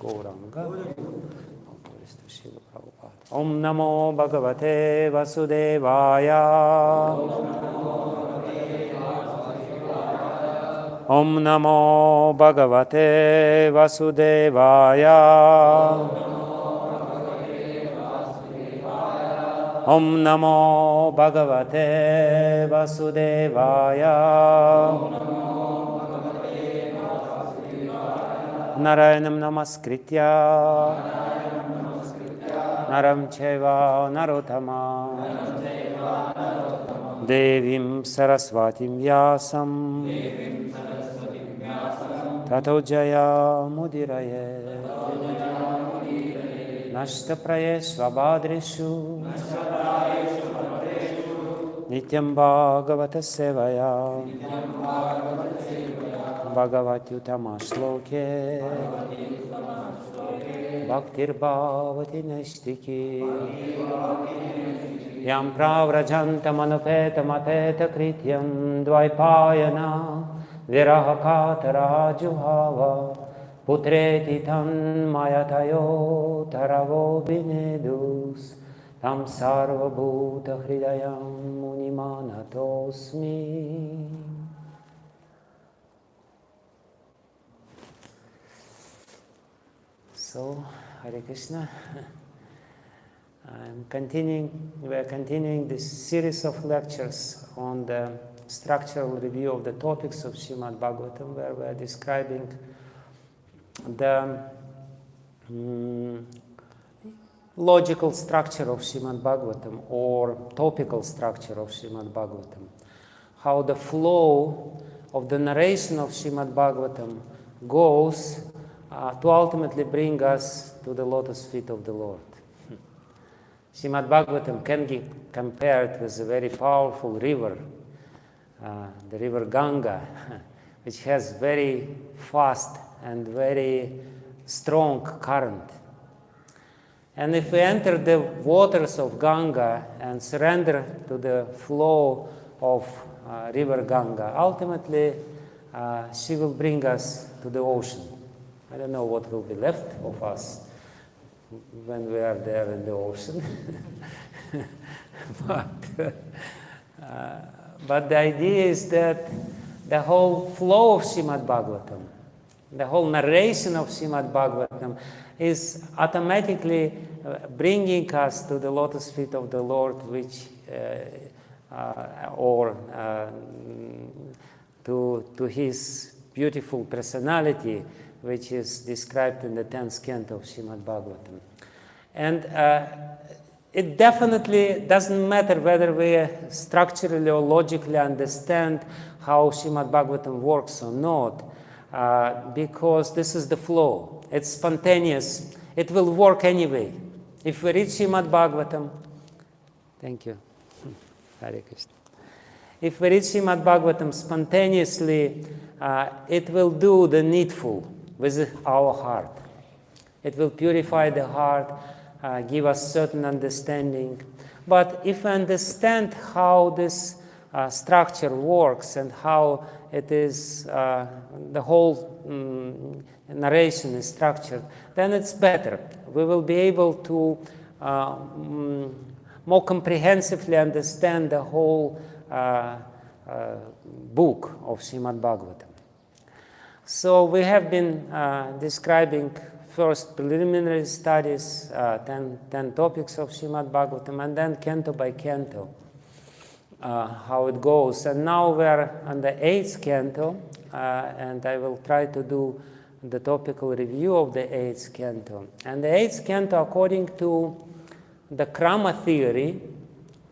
Gauranga. Om Namo Bhagavate Vasudevaya. Om Namo Bhagavate Vasudevaya. Om Namo Bhagavate Vasudevaya. Narayanam Namaskritya Naram Cheva Narottama Devim Saraswatim Vyasam Tato Jaya Mudiraye Nashtaprayeshva Bhadrishu Nityam Bhagavata Sevaya Bhagavatyutama Shloke Bhaktir Bhavati Naistiki Yam Pravrajantam Anupetam Apeta Krityam Dvaipayana Virahakatara Juhava Putreti Tan Mayatayo Taravo Binedus Tam Sarva Bhuta Hridayam Munimanatosmi. So, Hare Krishna. We are continuing this series of lectures on the structural review of the topics of Shrimad Bhagavatam, where we are describing the logical structure of Shrimad Bhagavatam or topical structure of Shrimad Bhagavatam. How the flow of the narration of Shrimad Bhagavatam goes to ultimately bring us to the lotus feet of the Lord. Shrimad Bhagavatam can be compared with a very powerful river, the river Ganga, which has very fast and very strong current. And if we enter the waters of Ganga and surrender to the flow of river Ganga, ultimately she will bring us to the ocean. I don't know what will be left of us when we are there in the ocean. But the idea is that the whole flow of Shrimad Bhagavatam, the whole narration of Shrimad Bhagavatam is automatically bringing us to the lotus feet of the Lord, which to his beautiful personality, which is described in the 10th canto of Shrimad Bhagavatam. And it definitely doesn't matter whether we structurally or logically understand how Shrimad Bhagavatam works or not, because this is the flow. It's spontaneous. It will work anyway. If we read Shrimad Bhagavatam, thank you, Hare Krishna. If we read Shrimad Bhagavatam spontaneously, it will do the needful with our heart. It will purify the heart, give us certain understanding. But if we understand how this structure works and how it is, the whole narration is structured, then it's better. We will be able to more comprehensively understand the whole book of Shrimad Bhagavatam. So we have been describing first preliminary studies, 10 topics of Shrimad Bhagavatam, and then canto by canto, how it goes. And now we are on the 8th canto, and I will try to do the topical review of the 8th canto. And the 8th canto, according to the Krama theory,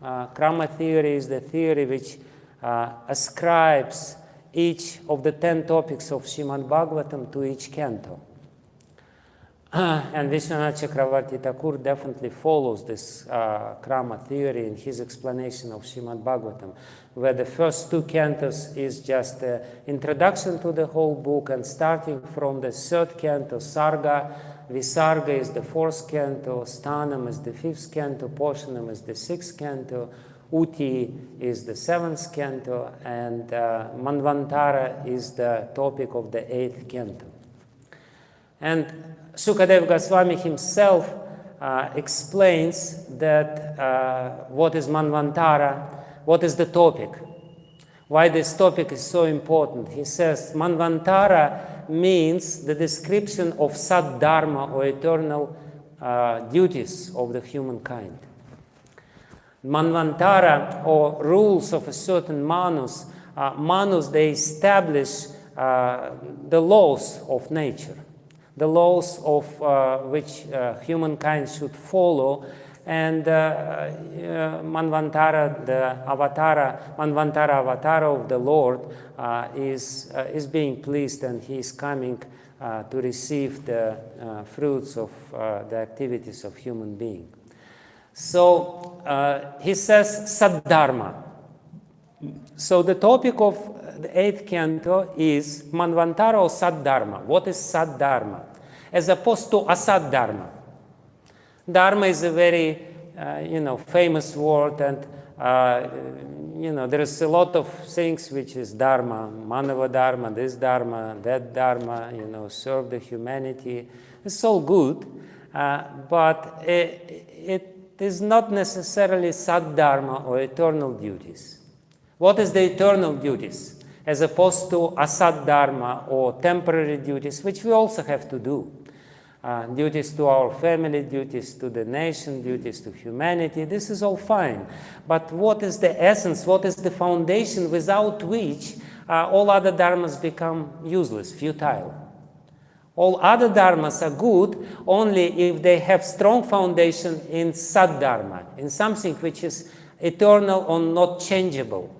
Krama theory is the theory which ascribes each of the 10 topics of Shrimad Bhagavatam to each canto. And Vishwanath Chakravarti Thakur definitely follows this Krama theory in his explanation of Shrimad Bhagavatam, where the first 2 cantos is just the introduction to the whole book, and starting from the 3rd canto, Sarga, Visarga is the 4th canto, Sthanam is the 5th canto, Poshanam is the 6th canto, Uti is the 7th canto, and Manvantara is the topic of the 8th canto. And Shukadeva Goswami himself explains that what is Manvantara, what is the topic, why this topic is so important. He says Manvantara means the description of Sad-dharma, or eternal duties of the humankind. Manvantara, or rules of a certain manus, they establish the laws of nature, the laws of which humankind should follow. And Manvantara, the Manvantara avatar of the Lord, is being pleased, and he is coming to receive the fruits of the activities of human being. So he says Sad-dharma. So the topic of the 8th canto is Manvantara or Sad-dharma. What is Sad-dharma? As opposed to Asad-dharma. Dharma is a very, famous word, and, there is a lot of things which is Dharma, Manava Dharma, this Dharma, that Dharma, serve the humanity. It's all good, but it is not necessarily Sad-dharma or eternal duties. What is the eternal duties? As opposed to Asad-dharma or temporary duties, which we also have to do. Duties to our family, duties to the nation, duties to humanity, this is all fine. But what is the essence, what is the foundation without which all other dharmas become useless, futile? All other dharmas are good only if they have strong foundation in Sad-dharma, in something which is eternal or not changeable.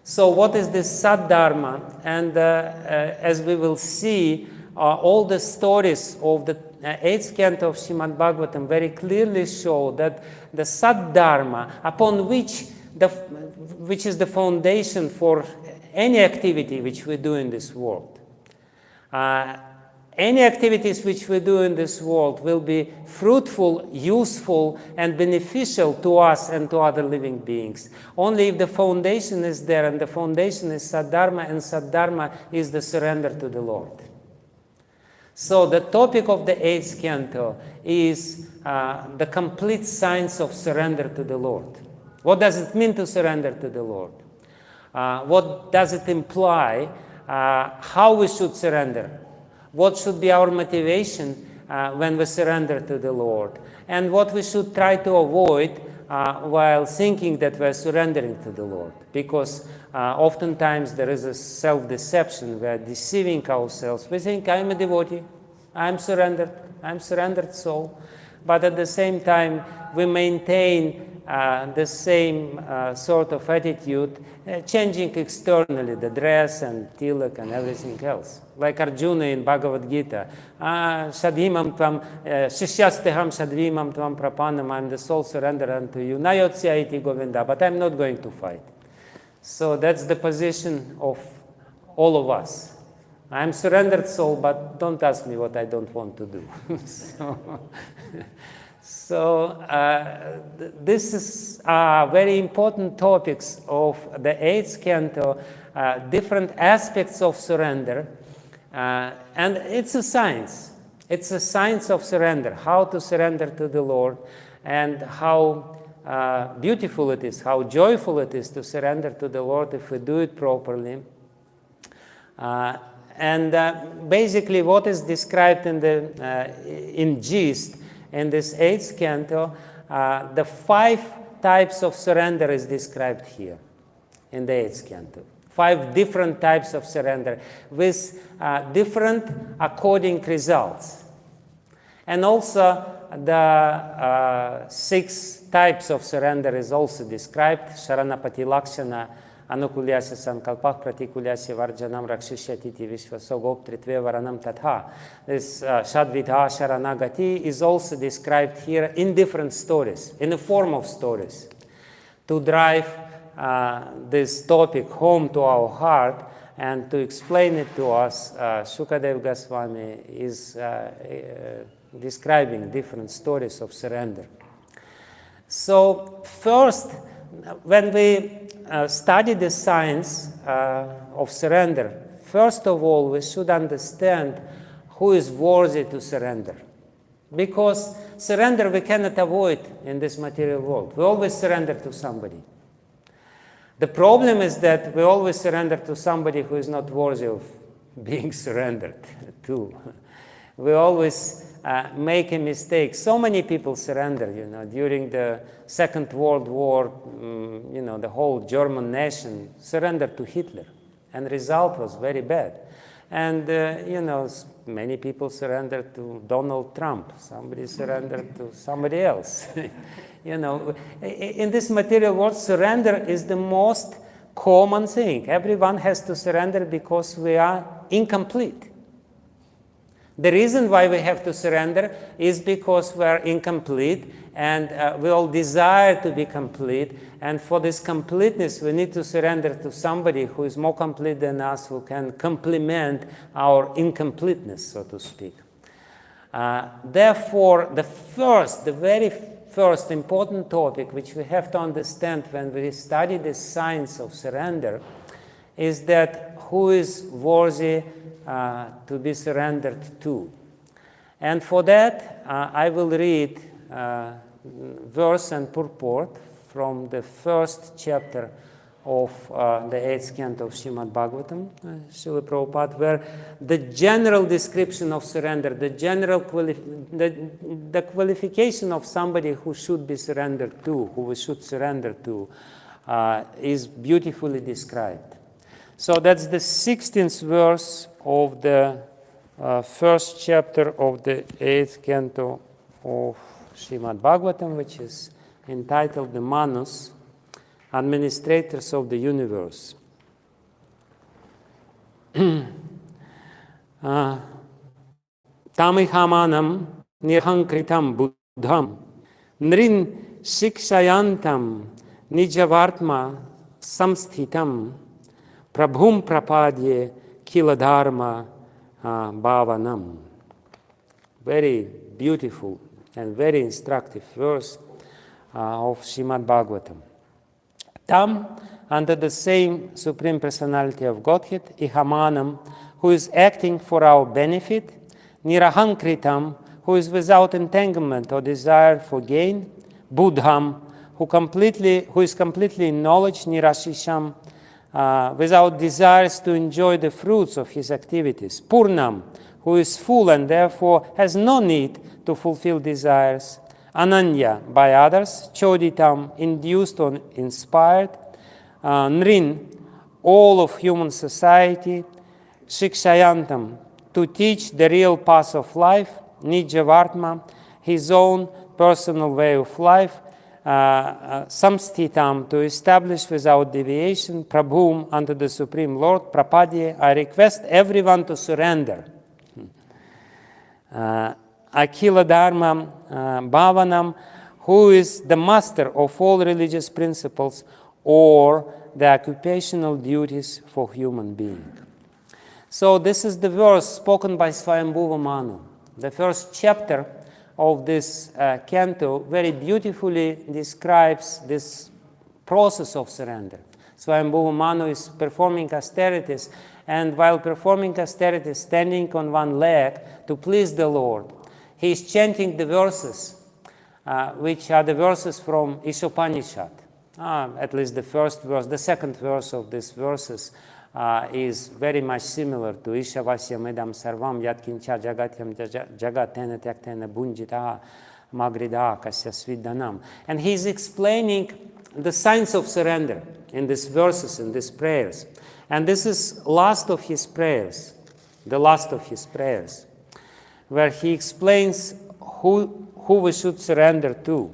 So what is this Sad-dharma? And as we will see, all the stories of the 8th canto of Shrimad Bhagavatam very clearly show that the Sad-dharma, upon which is the foundation for any activity which we do in this world. Any activities which we do in this world will be fruitful, useful, and beneficial to us and to other living beings. Only if the foundation is there, and the foundation is Sad-dharma, and Sad-dharma is the surrender to the Lord. So the topic of the 8th canto is the complete science of surrender to the Lord. What does it mean to surrender to the Lord? What does it imply? How we should surrender? What should be our motivation when we surrender to the Lord? And what we should try to avoid while thinking that we're surrendering to the Lord. Because oftentimes there is a self-deception. We're deceiving ourselves. We think, I'm a devotee, I'm surrendered soul. But at the same time, we maintain the same sort of attitude, changing externally, the dress and tilak and everything else. Like Arjuna in Bhagavad Gita, Shadhimam tvam, Shishyasteham Shadhimam tvam prapanam, I'm the soul surrendered unto you, Nayotsya iti Govinda, but I'm not going to fight. So that's the position of all of us. I'm surrendered soul, but don't ask me what I don't want to do. So this is very important topics of the 8th canto, different aspects of surrender. And it's a science. It's a science of surrender, how to surrender to the Lord, and how beautiful it is, how joyful it is to surrender to the Lord if we do it properly. Basically what is described in gist in this 8th canto, the 5 types of surrender is described here in the 8th canto. 5 different types of surrender with different according results. And also the 6 types of surrender is also described. Sharanapati Lakshana, Anukulyasya Sankalpah, Pratikulyasya Varjanam Rakshishyatiti Vishvasogop Tritve Varanam Tatha. This Shadvidha Sharanagati is also described here in different stories, in the form of stories. To drive this topic home to our heart and to explain it to us, Shukadeva Goswami is describing different stories of surrender. So first, when we study the science of surrender, first of all, we should understand who is worthy to surrender. Because surrender we cannot avoid in this material world. We always surrender to somebody. The problem is that we always surrender to somebody who is not worthy of being surrendered to. We always make a mistake. So many people surrender, during the Second World War, the whole German nation surrendered to Hitler, and result was very bad. And, many people surrendered to Donald Trump. Somebody surrendered to somebody else. In this material world, surrender is the most common thing. Everyone has to surrender because we are incomplete. The reason why we have to surrender is because we are incomplete, and we all desire to be complete. And for this completeness, we need to surrender to somebody who is more complete than us, who can complement our incompleteness, so to speak. Therefore, the very first important topic which we have to understand when we study the science of surrender is that who is worthy to be surrendered to. And for that, I will read verse and purport from the first chapter of the 8th canto of Shrimad Bhagavatam, Srila Prabhupada, where the general description of surrender, the general the qualification of somebody who should be surrendered to, who we should surrender to, is beautifully described. So that's the 16th verse of the first chapter of the 8th canto of Shrimad Bhagavatam, which is entitled the Manus, Administrators of the Universe. Tamihamanam nirhankritam buddham nrin shikshayantam nijavartma samsthitam prabhum prapadye kiladharma bhavanam. Very beautiful and very instructive verse of Shrimad Bhagavatam. Tam, under the same Supreme Personality of Godhead, Ihamanam, who is acting for our benefit, Nirahankritam, who is without entanglement or desire for gain, Buddham, who is completely in knowledge, Nirashisham, without desires to enjoy the fruits of his activities, Purnam, who is full and therefore has no need to fulfill desires, Ananya, by others, Choditam, induced or inspired, Nrin, all of human society, Shikshayantam, to teach the real path of life, Nijavartma, his own personal way of life, Samsthitam, to establish without deviation, Prabhum, unto the Supreme Lord, Prapadye, I request everyone to surrender. Akila Dharma Bhavanam, who is the master of all religious principles or the occupational duties for human being. So this is the verse spoken by Swayambhuva Manu. The first chapter of this canto very beautifully describes this process of surrender. Swayambhuva Manu is performing austerities, and while performing austerities, standing on one leg to please the Lord, he is chanting the verses, which are the verses from Ishopanishad. At least the first verse, the second verse of these verses is very much similar to Ishavasyam edam sarvam yatkincha jagatyam jagatena tyaktena bunjita magrida kasya svidanam. And he's explaining the science of surrender in these verses, in these prayers. And this is last of his prayers, the last of his prayers, where he explains who we should surrender to.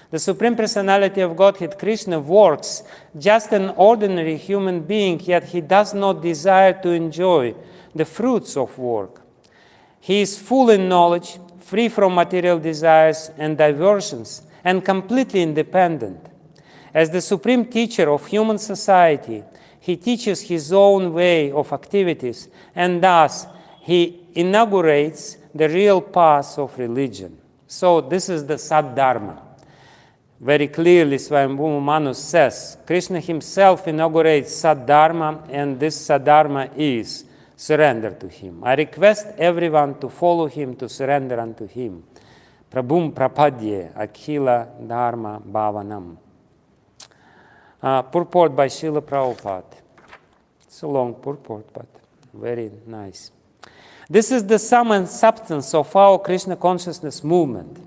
The Supreme Personality of Godhead, Krishna, works just an ordinary human being, yet he does not desire to enjoy the fruits of work. He is full in knowledge, free from material desires and diversions, and completely independent. As the Supreme Teacher of human society, he teaches his own way of activities, and thus he inaugurates the real path of religion. So this is the Saddharma. Very clearly, Swayambhuva Manu says, Krishna himself inaugurates Saddharma, and this Saddharma is surrender to him. I request everyone to follow him, to surrender unto him. Prabhum prapadye akhila dharma bhavanam. Purport by Srila Prabhupada. It's a long purport, but very nice. This is the sum and substance of our Krishna consciousness movement.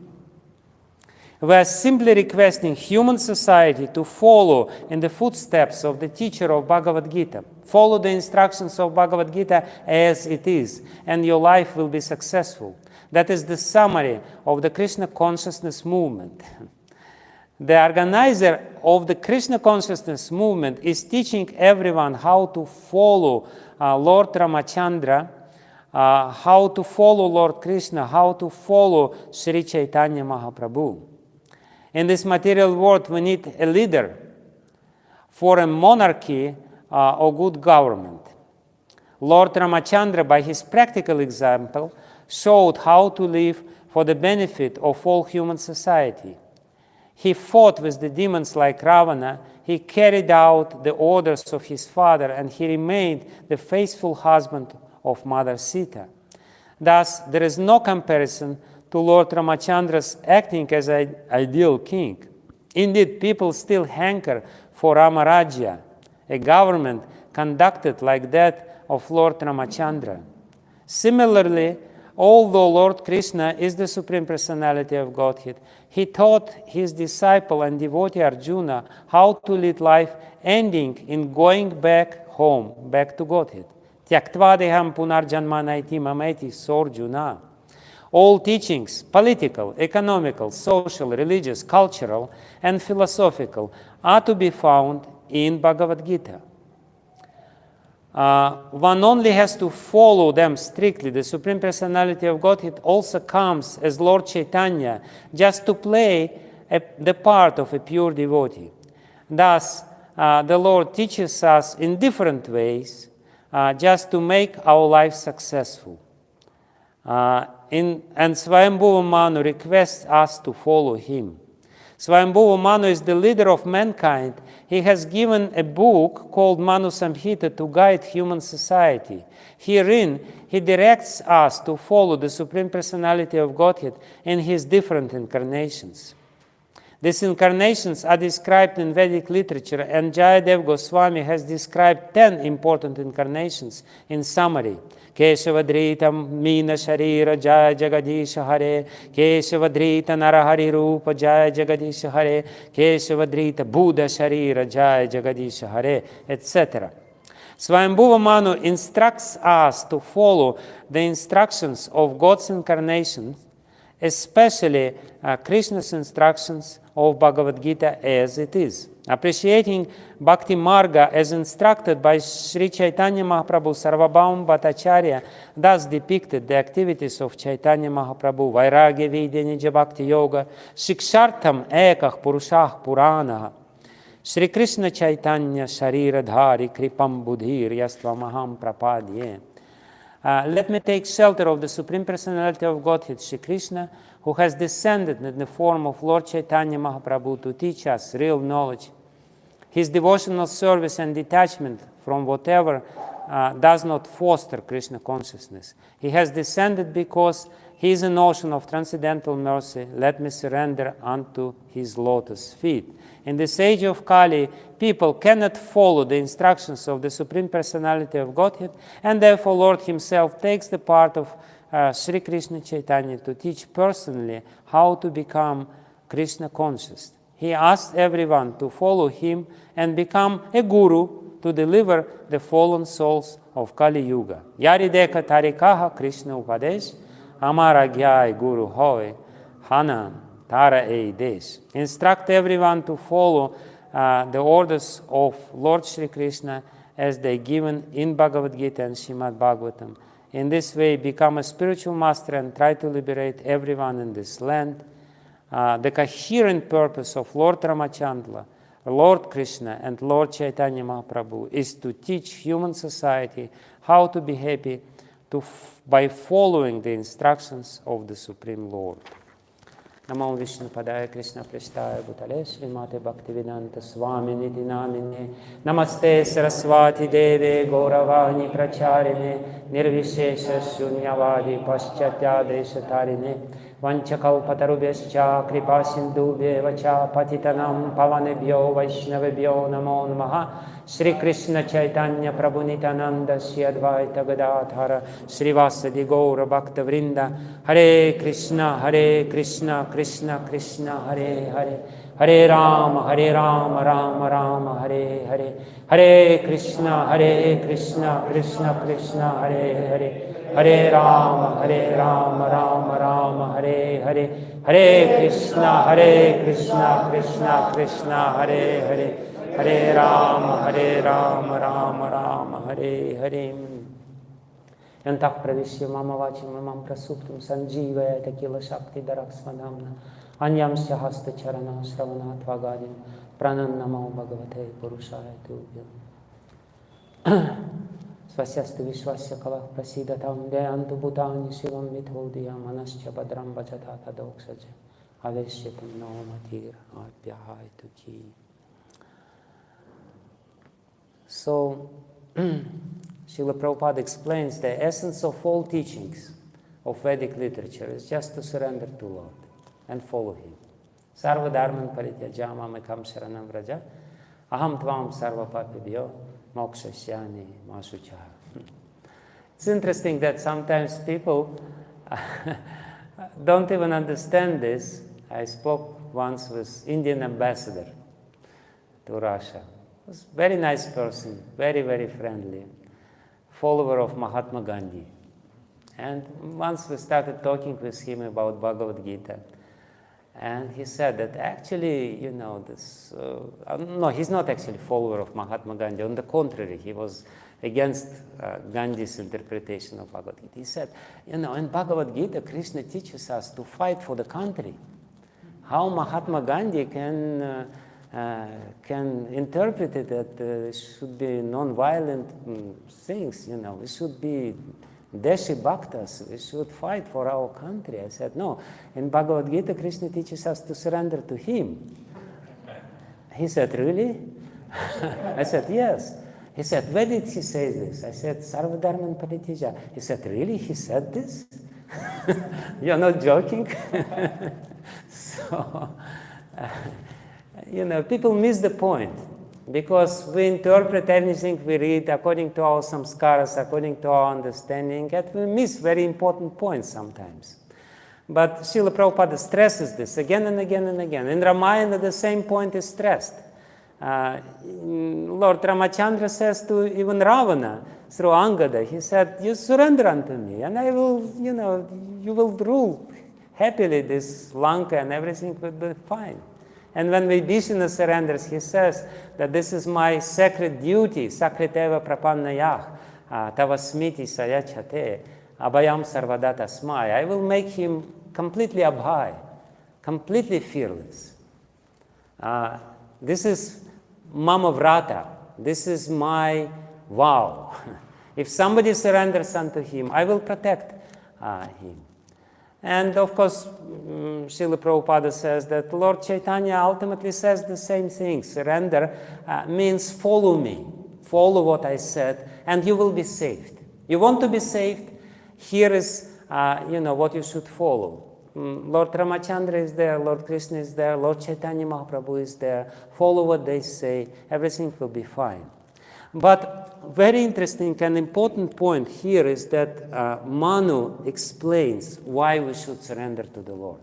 We are simply requesting human society to follow in the footsteps of the teacher of Bhagavad Gita. Follow the instructions of Bhagavad Gita as it is, and your life will be successful. That is the summary of the Krishna consciousness movement. The organizer of the Krishna consciousness movement is teaching everyone how to follow Lord Ramachandra, how to follow Lord Krishna, how to follow Sri Chaitanya Mahaprabhu. In this material world, we need a leader for a monarchy or good government. Lord Ramachandra, by his practical example, showed how to live for the benefit of all human society. He fought with the demons like Ravana, he carried out the orders of his father, and he remained the faithful husband of Mother Sita. Thus, there is no comparison to Lord Ramachandra's acting as an ideal king. Indeed, people still hanker for Ramarajya, a government conducted like that of Lord Ramachandra. Similarly, although Lord Krishna is the Supreme Personality of Godhead, he taught his disciple and devotee Arjuna how to lead life, ending in going back home, back to Godhead. Tyaktva punarjanmana iti mameti sorjuna. All teachings, political, economical, social, religious, cultural, and philosophical, are to be found in Bhagavad Gita. One only has to follow them strictly. The Supreme Personality of Godhead also comes as Lord Chaitanya, just to play the part of a pure devotee. Thus, the Lord teaches us in different ways, just to make our life successful. And Swayambhuva Manu requests us to follow him. Swayambhuva Manu is the leader of mankind. He has given a book called Manu Samhita to guide human society. Herein, he directs us to follow the Supreme Personality of Godhead in his different incarnations. These incarnations are described in Vedic literature, and Jayadev Goswami has described 10 important incarnations in summary. Keshavadrita Meena Sharira Jaya Jagadisha Hare, Keshavadrita Narahari Rupa Jaya Jagadisha Hare, Keshavadrita Buddha Sharira Jaya Jagadisha Hare, etc. Swayambhuva Manu instructs us to follow the instructions of God's incarnations, especially Krishna's instructions of Bhagavad Gita as it is. Appreciating Bhakti Marga as instructed by Sri Chaitanya Mahaprabhu, Sarvabhaum Bhattacharya thus depicted the activities of Chaitanya Mahaprabhu: Vairagya Vidya Nija Bhakti Yoga, Shikshartham Ekah Purushah Puranaha, Sri Krishna Chaitanya Sharira Dhari Kripam Budhir Yastvamaham Prapadye. Let me take shelter of the Supreme Personality of Godhead, Sri Krishna, who has descended in the form of Lord Chaitanya Mahaprabhu to teach us real knowledge. His devotional service and detachment from whatever does not foster Krishna consciousness. He has descended because he is an ocean of transcendental mercy. Let me surrender unto his lotus feet. In this age of Kali, people cannot follow the instructions of the Supreme Personality of Godhead, and therefore Lord himself takes the part of Sri Krishna Chaitanya to teach personally how to become Krishna conscious. He asks everyone to follow him and become a guru to deliver the fallen souls of Kali Yuga. Yari deka tarikaha Krishna Upadesh, Amara Gyai Guru Hoy, Hana Tara Eidesh. Instruct everyone to follow the orders of Lord Sri Krishna as they given in Bhagavad Gita and Shrimad Bhagavatam. In this way, become a spiritual master and try to liberate everyone in this land. The coherent purpose of Lord Ramachandra, Lord Krishna, and Lord Chaitanya Mahaprabhu is to teach human society how to be happy by following the instructions of the Supreme Lord. Namo Vishnu Padaya Krishna Prestaya Bhutale Srimate Bhaktivedanta Swami Niti Namine Namaste Saraswati Deve Gauravani Pracharine Nirvishesha Shunyavadi Paschatya Deshatarine Vanchakalpatarubhyascha Kripa Sindhubhyeva cha Patitanam Pavanebhyo Vaishnavebhyo Namo Namaha Shri Krishna Chaitanya Prabhu Nityananda Shri Advaita Gadadhara Srivasadi Gaura Bhakta Vrinda Hare Krishna Krishna Krishna Hare Hare Hare Rama Rama Rama Hare Hare Hare Krishna Krishna Krishna Hare Hare Hare Rama Rama Rama Hare Hare Hare Krishna Krishna Krishna Hare Hare Hare Rama Rama Hare Hare Yantah pravishya mama vachim mamam prasuptum sanjivaya tekila shakti daraksvanamna anyamsya hasta charana shravana tvagadim pranannamo bhagavate purushaya tubhyam Svasyastu vishwasya kalah prasidatam deyantu bhutani shivam mithodiyam manascha badram bhajata tadoksaja aveshyatam no matir abhyahaitu ki. So, Srila Prabhupada explains the essence of all teachings of Vedic literature is just to surrender to Lord and follow Him. Sarva dharman parityajam amekam sharanam vraja aham tvam sarva papibhyo mokshashyami masucha. It's interesting that sometimes people don't even understand this. I spoke once with Indian ambassador to Russia. He was a very nice person, very, very friendly, follower of Mahatma Gandhi. And once we started talking with him about Bhagavad Gita, and he said that actually, this... no, he's not actually a follower of Mahatma Gandhi. On the contrary, he was against Gandhi's interpretation of Bhagavad Gita. He said, in Bhagavad Gita, Krishna teaches us to fight for the country. How Mahatma Gandhi can interpret it that it should be non-violent things, it should be Deshi Bhaktas, we should fight for our country. I said, no, in Bhagavad Gita, Krishna teaches us to surrender to Him. He said, really? I said, yes. He said, where did he say this? I said, Sarva Dharman Parityaja. He said, really? He said this? You're not joking? So, people miss the point. Because we interpret everything we read according to our samskaras, according to our understanding, and we miss very important points sometimes. But Srila Prabhupada stresses this again and again and again. In Ramayana, the same point is stressed. Lord Ramachandra says to even Ravana through Angada, he said, you surrender unto me, and I will, you will rule happily this Lanka and everything will be fine. And when Vibhishana surrenders, he says that this is my sacred duty, sakriteva prapannayah, tavasmiti sayachate, abhayam sarvada tasmai. I will make him completely abhay, completely fearless. This is mama vrata. This is my vow. If somebody surrenders unto him, I will protect him. And of course, Srila Prabhupada says that Lord Chaitanya ultimately says the same thing. Surrender means follow me, follow what I said, and you will be saved. You want to be saved? Here is, what you should follow. Lord Ramachandra is there, Lord Krishna is there, Lord Chaitanya Mahaprabhu is there. Follow what they say, everything will be fine. But very interesting and important point here is that Manu explains why we should surrender to the Lord.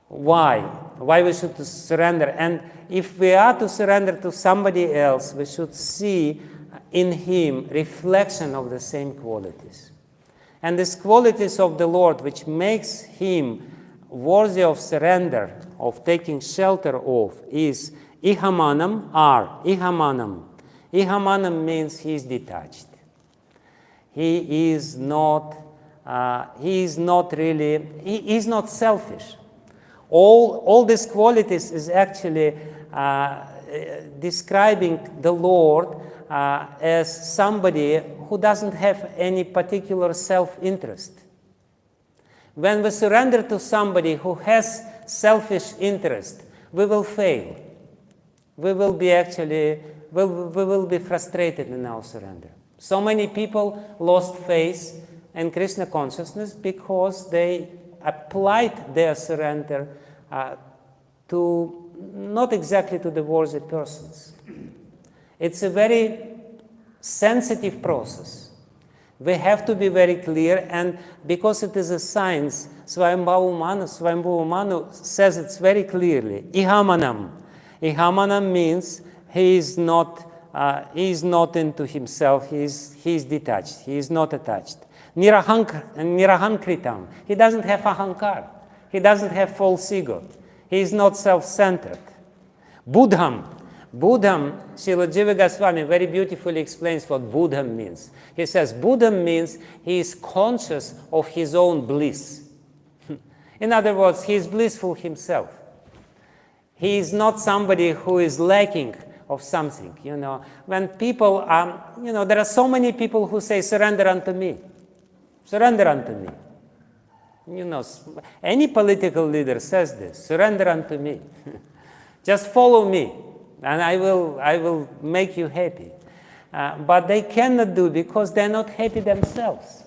Why? Why we should surrender. And if we are to surrender to somebody else, we should see in him reflection of the same qualities. And these qualities of the Lord, which makes him worthy of surrender, of taking shelter of, is ihamanam, ihamanam. Ihamanam means he is detached. He is not selfish. All these qualities is actually describing the Lord as somebody who doesn't have any particular self-interest. When we surrender to somebody who has selfish interest, we will fail. We will be we will be frustrated in our surrender. So many people lost faith in Krishna consciousness because they applied their surrender to not exactly to the worthy persons. It's a very sensitive process. We have to be very clear, and because it is a science, Swayambhuva Manu says it very clearly. Ihamanam. Ihamanam means he is not into himself, he is detached, he is not attached. Nirahankritam. He doesn't have ahankar. He doesn't have false ego. He is not self-centered. Buddham. Buddham, Srila Jiva Goswami very beautifully explains what Buddham means. He says Buddham means he is conscious of his own bliss. In other words, he is blissful himself. He is not somebody who is lacking of something. When people, there are so many people who say, surrender unto me. Surrender unto me. Any political leader says this, surrender unto me. Just follow me, and I will make you happy. But they cannot do because they're not happy themselves.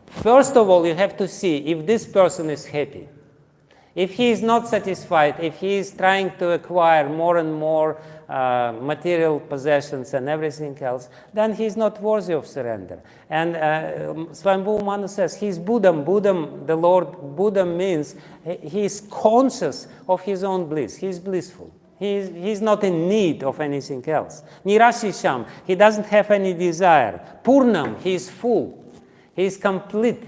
First of all, you have to see if this person is happy. If he is not satisfied, if he is trying to acquire more and more material possessions and everything else, then he is not worthy of surrender. And Swayambhuva Manu says he is Buddham. Buddham, the Lord, Buddham means he is conscious of his own bliss. He is blissful. He is not in need of anything else. Nirashisham, he doesn't have any desire. Purnam, he is full. He is complete.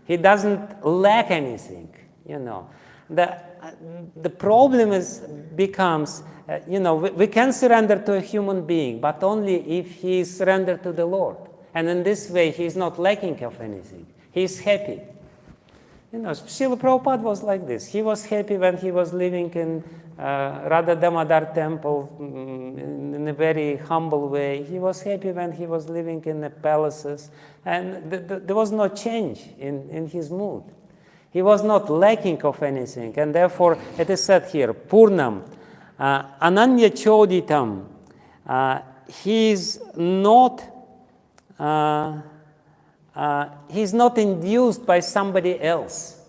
He doesn't lack anything, The problem becomes, we can surrender to a human being, but only if he is surrendered to the Lord. And in this way, he is not lacking of anything. He is happy. Srila Prabhupada was like this. He was happy when he was living in Radha Damodar temple in a very humble way. He was happy when he was living in the palaces. And there was no change in his mood. He was not lacking of anything, and therefore it is said here, Purnam, Ananya Choditam, he is not induced by somebody else.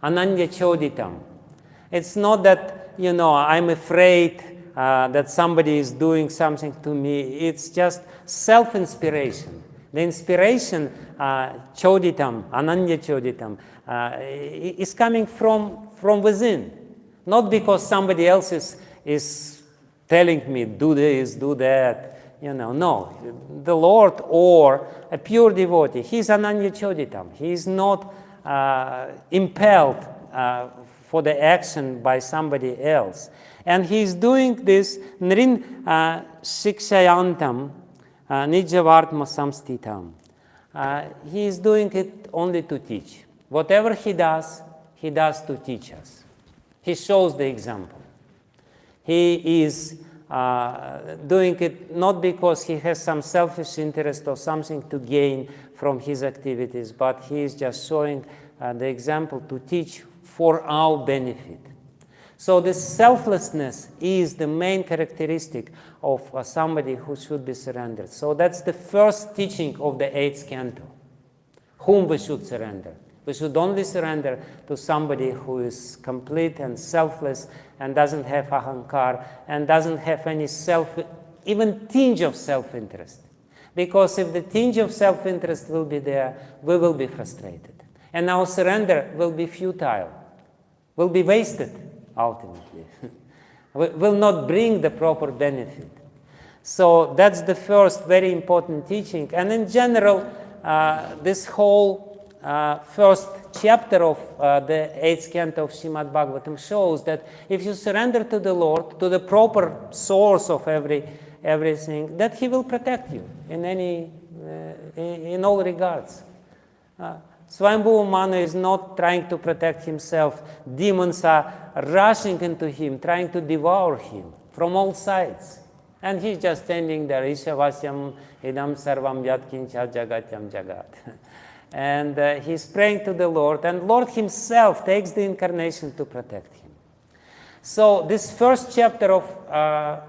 Ananya Choditam. It's not that, I'm afraid that somebody is doing something to me. It's just self-inspiration. The inspiration, Choditam, Ananya Choditam, is coming from within. Not because somebody else is telling me, do this, do that. No. The Lord or a pure devotee, he's Ananya Choditam. He is not impelled for the action by somebody else. And he's doing this Nrin Shikshayantam, Nijavartma Samstitam. He is doing it only to teach. Whatever he does to teach us. He shows the example. He is doing it not because he has some selfish interest or something to gain from his activities, but he is just showing the example to teach for our benefit. So this selflessness is the main characteristic of somebody who should be surrendered. So that's the first teaching of the 8th canto. Whom we should surrender. We should only surrender to somebody who is complete and selfless and doesn't have ahankar and doesn't have any even tinge of self-interest. Because if the tinge of self-interest will be there, we will be frustrated. And our surrender will be futile, will be wasted ultimately, will not bring the proper benefit. So that's the first very important teaching. And in general, this whole first chapter of the 8th canto of Shrimad Bhagavatam shows that if you surrender to the Lord, to the proper source of everything, that He will protect you in all regards. Swayambhuva Manu is not trying to protect himself. Demons are rushing into him, trying to devour him from all sides. And he's just standing there, Ishavasyam idam sarvam yat kincha jagatyam jagat. And he's praying to the Lord, and Lord himself takes the incarnation to protect him. So this first chapter of the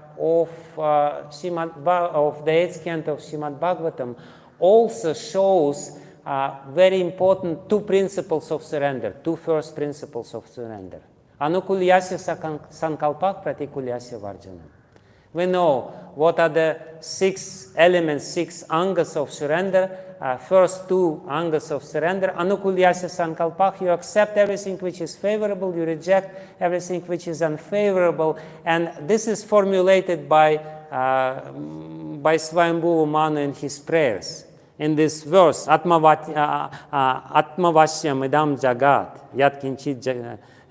8th canto of Shrimad Bhagavatam also shows very important two principles of surrender, two first principles of surrender. Anukulyasya sankalpak pratikulyasya varjanam. We know what are the 6 elements, 6 angas of surrender. First 2 angas of surrender. Anukulyasya sankalpak, you accept everything which is favorable, you reject everything which is unfavorable. And this is formulated by Swayambhuva Manu in his prayers. In this verse, Atmavasyam idam jagat, yat kinchit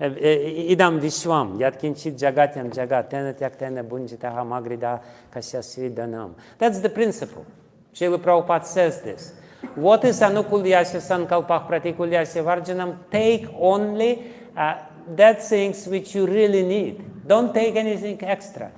idam vishwam, yat kinchit jagatyam jagat, tena tyaktena bunjitaha magrida kasyasvidanam. That's the principle. Srila Prabhupada says this. What is anukulyasya sankalpah pratikulyasya varjanam? Take only that things which you really need. Don't take anything extra.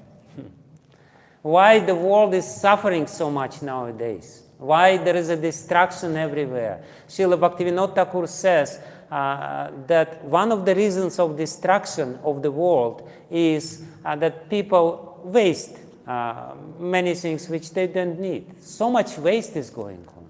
Why the world is suffering so much nowadays? Why there is a destruction everywhere? Srila Bhaktivinoda Thakur says that one of the reasons of destruction of the world is that people waste many things which they don't need. So much waste is going on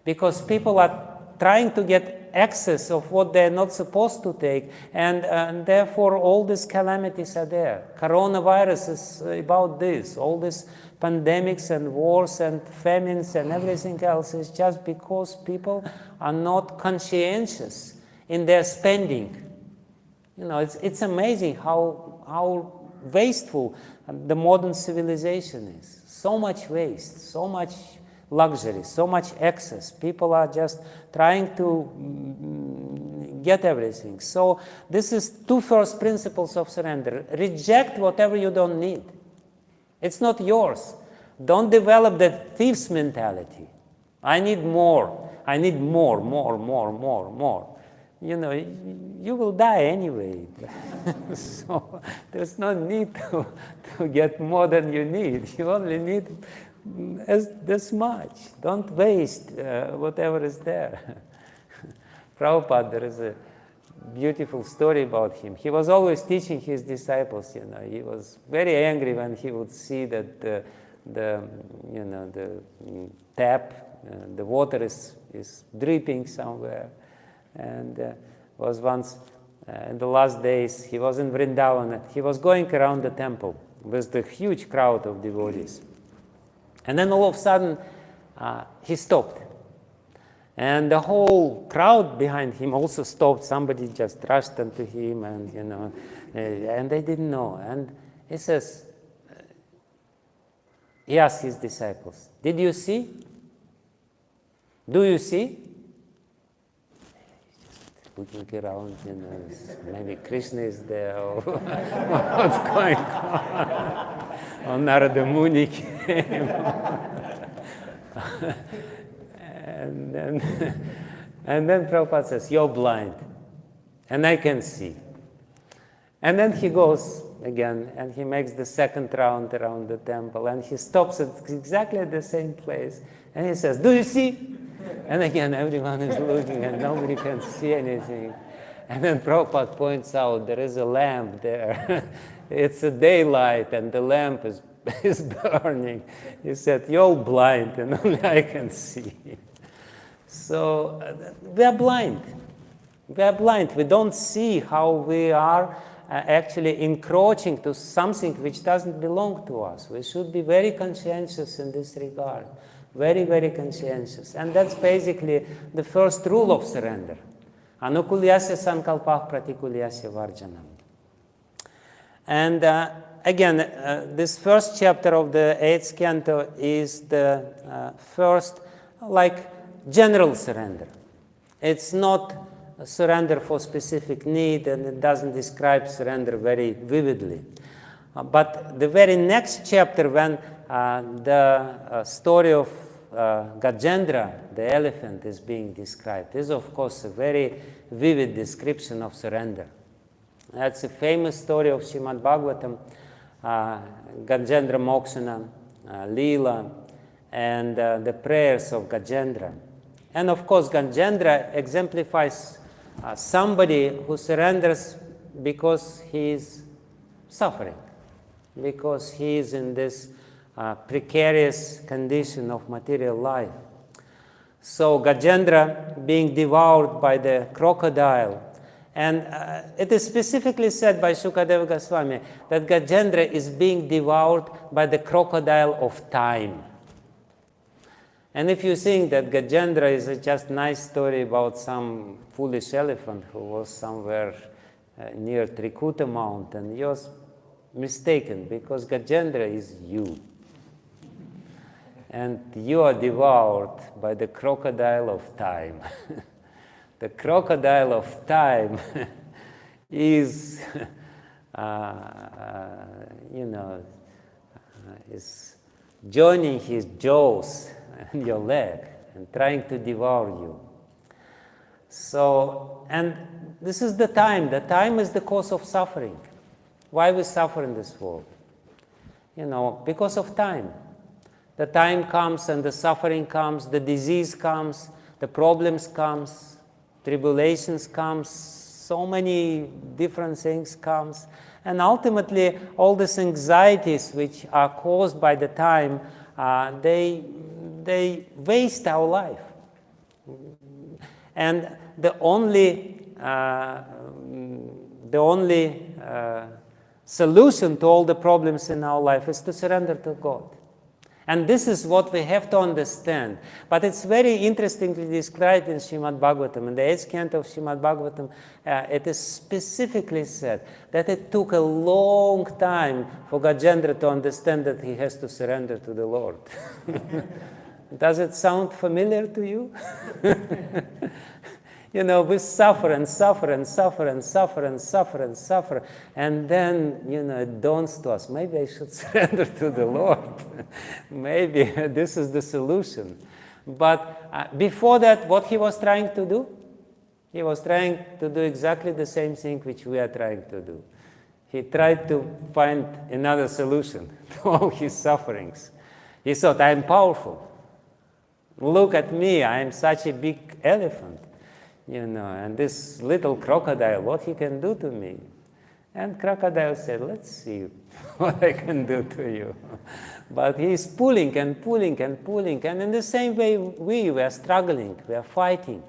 because people are trying to get excess of what they're not supposed to take, and therefore all these calamities are there. Coronavirus is about this. All these pandemics and wars and famines and everything else is just because people are not conscientious in their spending. You know, it's amazing how wasteful the modern civilization is. So much waste, so much luxury, so much excess. People are just trying to get everything. So this is 2 first principles of surrender. Reject whatever you don't need. It's not yours. Don't develop the thief's mentality. I need more. I need more. You know, you will die anyway. So there's no need to get more than you need. You only need this much. Don't waste whatever is there. Prabhupada, there is a beautiful story about him. He was always teaching his disciples. You know, he was very angry when he would see that the tap, the water is dripping somewhere. And was once in the last days, he was in Vrindavan. He was going around the temple with the huge crowd of devotees. And then all of a sudden, he stopped. And the whole crowd behind him also stopped. Somebody just rushed into him, and and they didn't know. And he says, he asked his disciples, "Did you see? Do you see?" Looking around, maybe Krishna is there, or what's going on? Or Narada Muni came. And then Prabhupada says, "You're blind, and I can see." And then he goes again, and he makes the second round around the temple, and he stops at exactly the same place, and he says, "Do you see?" And again, everyone is looking, and nobody can see anything. And then Prabhupada points out there is a lamp there. It's a daylight, and the lamp is burning. He said, "You're blind, and only I can see." So we are blind. We are blind. We don't see how we are actually encroaching to something which doesn't belong to us. We should be very conscientious in this regard. Very, very conscientious. And that's basically the first rule of surrender. Anukulyasya sankalpah pratikulyasya varjanam. And again, this first chapter of the 8th canto is the first, general surrender. It's not a surrender for specific need, and it doesn't describe surrender very vividly. But the very next chapter, when the story of Gajendra, the elephant, is being described, is of course a very vivid description of surrender. That's a famous story of Shrimad Bhagavatam, Gajendra Mokshana, Leela, and the prayers of Gajendra. And of course, Gajendra exemplifies somebody who surrenders because he is suffering, because he is in this precarious condition of material life. So Gajendra being devoured by the crocodile, and it is specifically said by Shukadeva Goswami that Gajendra is being devoured by the crocodile of time. And if you think that Gajendra is a just nice story about some foolish elephant who was somewhere near Trikuta mountain, you're mistaken, because Gajendra is you. And you are devoured by the crocodile of time. The crocodile of time is, is joining his jaws and your leg and trying to devour you. So, and this is the time. The time is the cause of suffering. Why we suffer in this world? Because of time. The time comes and the suffering comes, the disease comes, the problems comes, tribulations comes, so many different things comes. And ultimately, all these anxieties which are caused by the time, they waste our life. And the only solution to all the problems in our life is to surrender to God. And this is what we have to understand. But it's very interestingly described in Shrimad Bhagavatam. In the 8th canto of Shrimad Bhagavatam, it is specifically said that it took a long time for Gajendra to understand that he has to surrender to the Lord. Does it sound familiar to you? We suffer and suffer and suffer and suffer and suffer and suffer. And then, it dawns to us, maybe I should surrender to the Lord. Maybe this is the solution. But before that, what he was trying to do? He was trying to do exactly the same thing which we are trying to do. He tried to find another solution to all his sufferings. He thought, I am powerful. Look at me, I am such a big elephant. And this little crocodile, what he can do to me? And crocodile said, let's see what I can do to you. But he is pulling and pulling and pulling. And in the same way, we are struggling, we are fighting.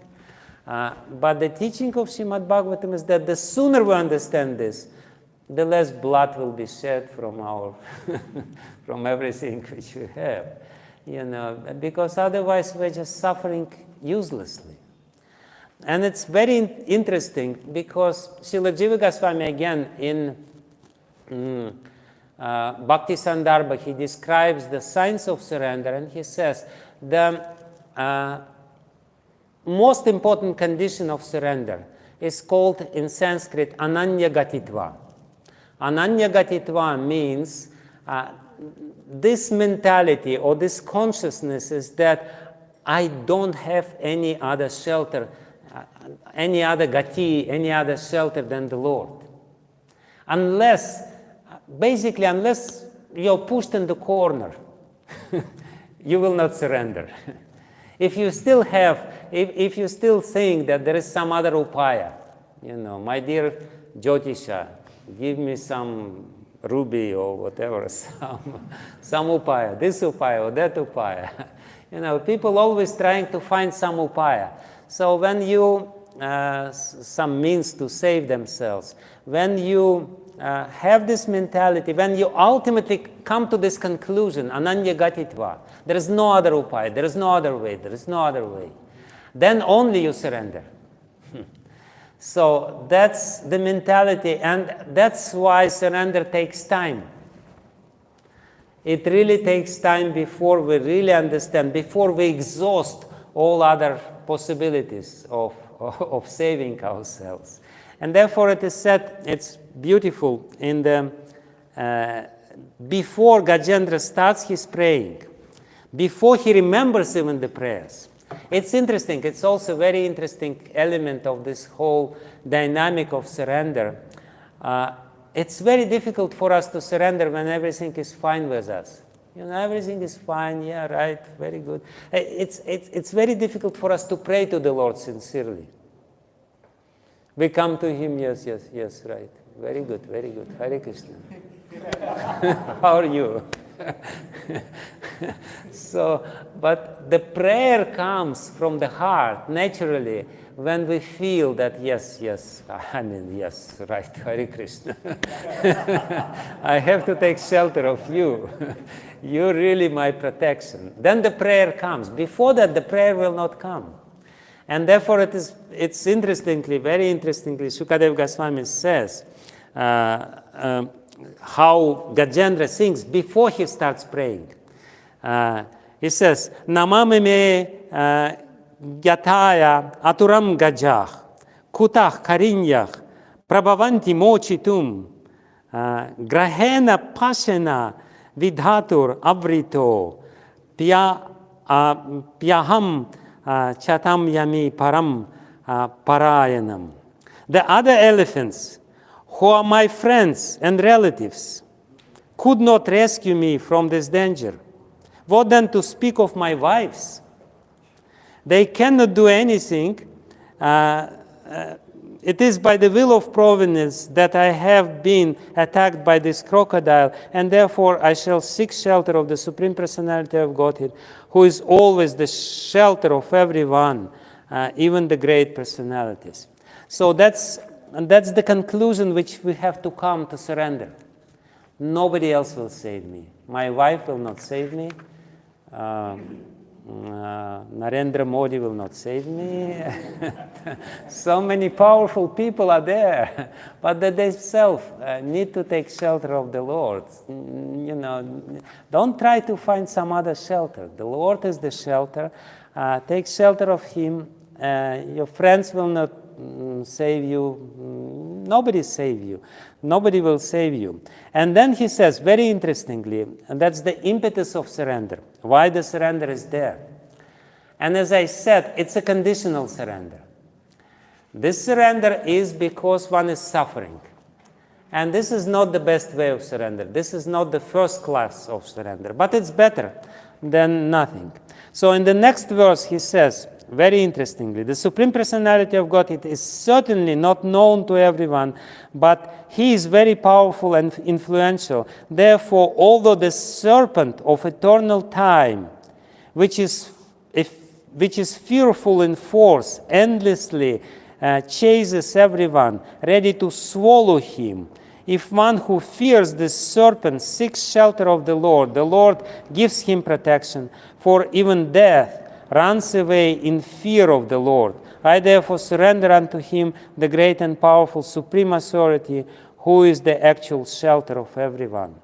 But the teaching of Shrimad Bhagavatam is that the sooner we understand this, the less blood will be shed from our, from everything which we have. Because otherwise we're just suffering uselessly. And it's very interesting because Srila Jiva Goswami again in Bhakti Sandarbha, he describes the signs of surrender, and he says the most important condition of surrender is called in Sanskrit Ananya Gatitva. Ananya Gatitva means this mentality or this consciousness is that I don't have any other shelter, any other gati, any other shelter than the Lord. Unless you're pushed in the corner, you will not surrender. If you still think that there is some other upaya, my dear Jyotisha, give me some ruby or whatever, some upaya, this upaya or that upaya. People always trying to find some upaya. So when you, some means to save themselves, when you have this mentality, when you ultimately come to this conclusion, Ananya Gatitva, there is no other upaya, there is no other way, there is no other way, then only you surrender. So that's the mentality, and that's why surrender takes time. It really takes time before we really understand, before we exhaust all other possibilities of saving ourselves. And therefore it is said, it's beautiful, in the before Gajendra starts his praying, before he remembers even the prayers. It's interesting, it's also a very interesting element of this whole dynamic of surrender. It's very difficult for us to surrender when everything is fine with us. Everything is fine. Yeah, right. Very good. It's very difficult for us to pray to the Lord sincerely. We come to Him, yes, right. Very good, very good. Hare Krishna. How are you? So, but the prayer comes from the heart naturally when we feel that yes, right, Hare Krishna. I have to take shelter of you. You're really my protection. Then the prayer comes. Before that, the prayer will not come. And therefore, it's interestingly, very interestingly, Shukadev Goswami says how Gajendra sings before he starts praying. He says, Namami me Gyataya Aturam Gajah, Kutah Karinyah, Prabhavanti Mochitum, Grahena Pashena Vidhatur Avrito, Pyaham Chatam Yami Param Parayanam. The other elephants, who are my friends and relatives, could not rescue me from this danger. What then to speak of my wives? They cannot do anything. It is by the will of Providence that I have been attacked by this crocodile, and therefore I shall seek shelter of the Supreme Personality of Godhead, who is always the shelter of everyone, even the great personalities. So that's the conclusion which we have to come to surrender. Nobody else will save me. My wife will not save me. Narendra Modi will not save me. So many powerful people are there, but they themselves need to take shelter of the Lord. Don't try to find some other shelter. The Lord is the shelter. Take shelter of Him. Your friends will not save you. Nobody save you. Nobody will save you. And then he says, very interestingly, and that's the impetus of surrender. Why the surrender is there. And as I said, it's a conditional surrender. This surrender is because one is suffering. And this is not the best way of surrender. This is not the first class of surrender, but it's better than nothing. So in the next verse he says, very interestingly, the Supreme Personality of Godhead is certainly not known to everyone, but He is very powerful and influential. Therefore, although the serpent of eternal time, which is fearful in force, endlessly chases everyone, ready to swallow him, if one who fears this serpent seeks shelter of the Lord gives him protection, for even death runs away in fear of the Lord. I therefore surrender unto Him the great and powerful Supreme Authority, who is the actual shelter of everyone.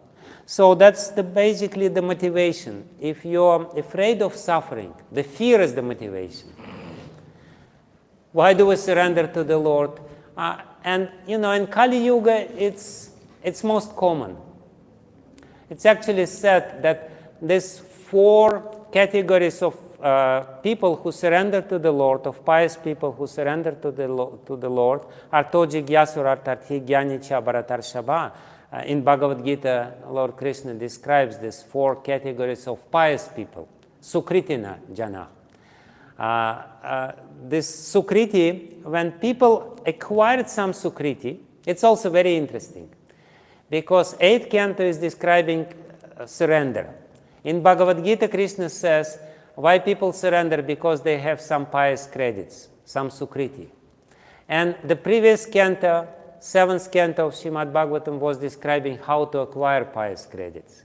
So that's basically the motivation. If you're afraid of suffering, the fear is the motivation. Why do we surrender to the Lord? And in Kali Yuga, it's most common. It's actually said that these 4 categories of people who surrender to the Lord, of pious people who surrender to the Lord, are Toji Gyasura Tarthi Gyanicha Bharatar Shaba. In Bhagavad Gita, Lord Krishna describes these 4 categories of pious people. Sukritina Jana. This Sukriti, when people acquired some Sukriti, it's also very interesting. Because 8th canto is describing surrender. In Bhagavad Gita, Krishna says, why people surrender? Because they have some pious credits, some Sukriti. And the previous canto, 7th canto of Shrimad Bhagavatam, was describing how to acquire pious credits.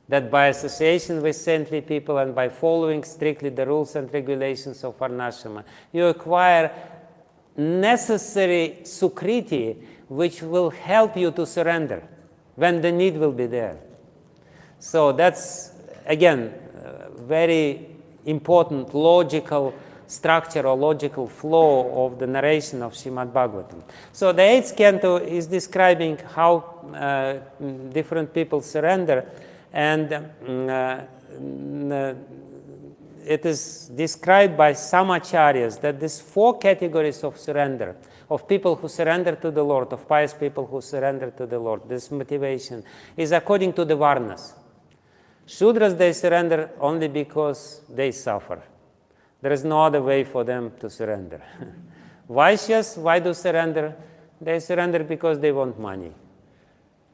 That by association with saintly people and by following strictly the rules and regulations of Varnashrama, you acquire necessary Sukriti which will help you to surrender when the need will be there. So that's, again, very important logical structure or logical flow of the narration of Shrimad Bhagavatam. So the 8th canto is describing how different people surrender, and it is described by some acharyas that these 4 categories of surrender, of people who surrender to the Lord, of pious people who surrender to the Lord, this motivation is according to the Varnas. Shudras, they surrender only because they suffer. There is no other way for them to surrender. Vaishyas, why do surrender? They surrender because they want money.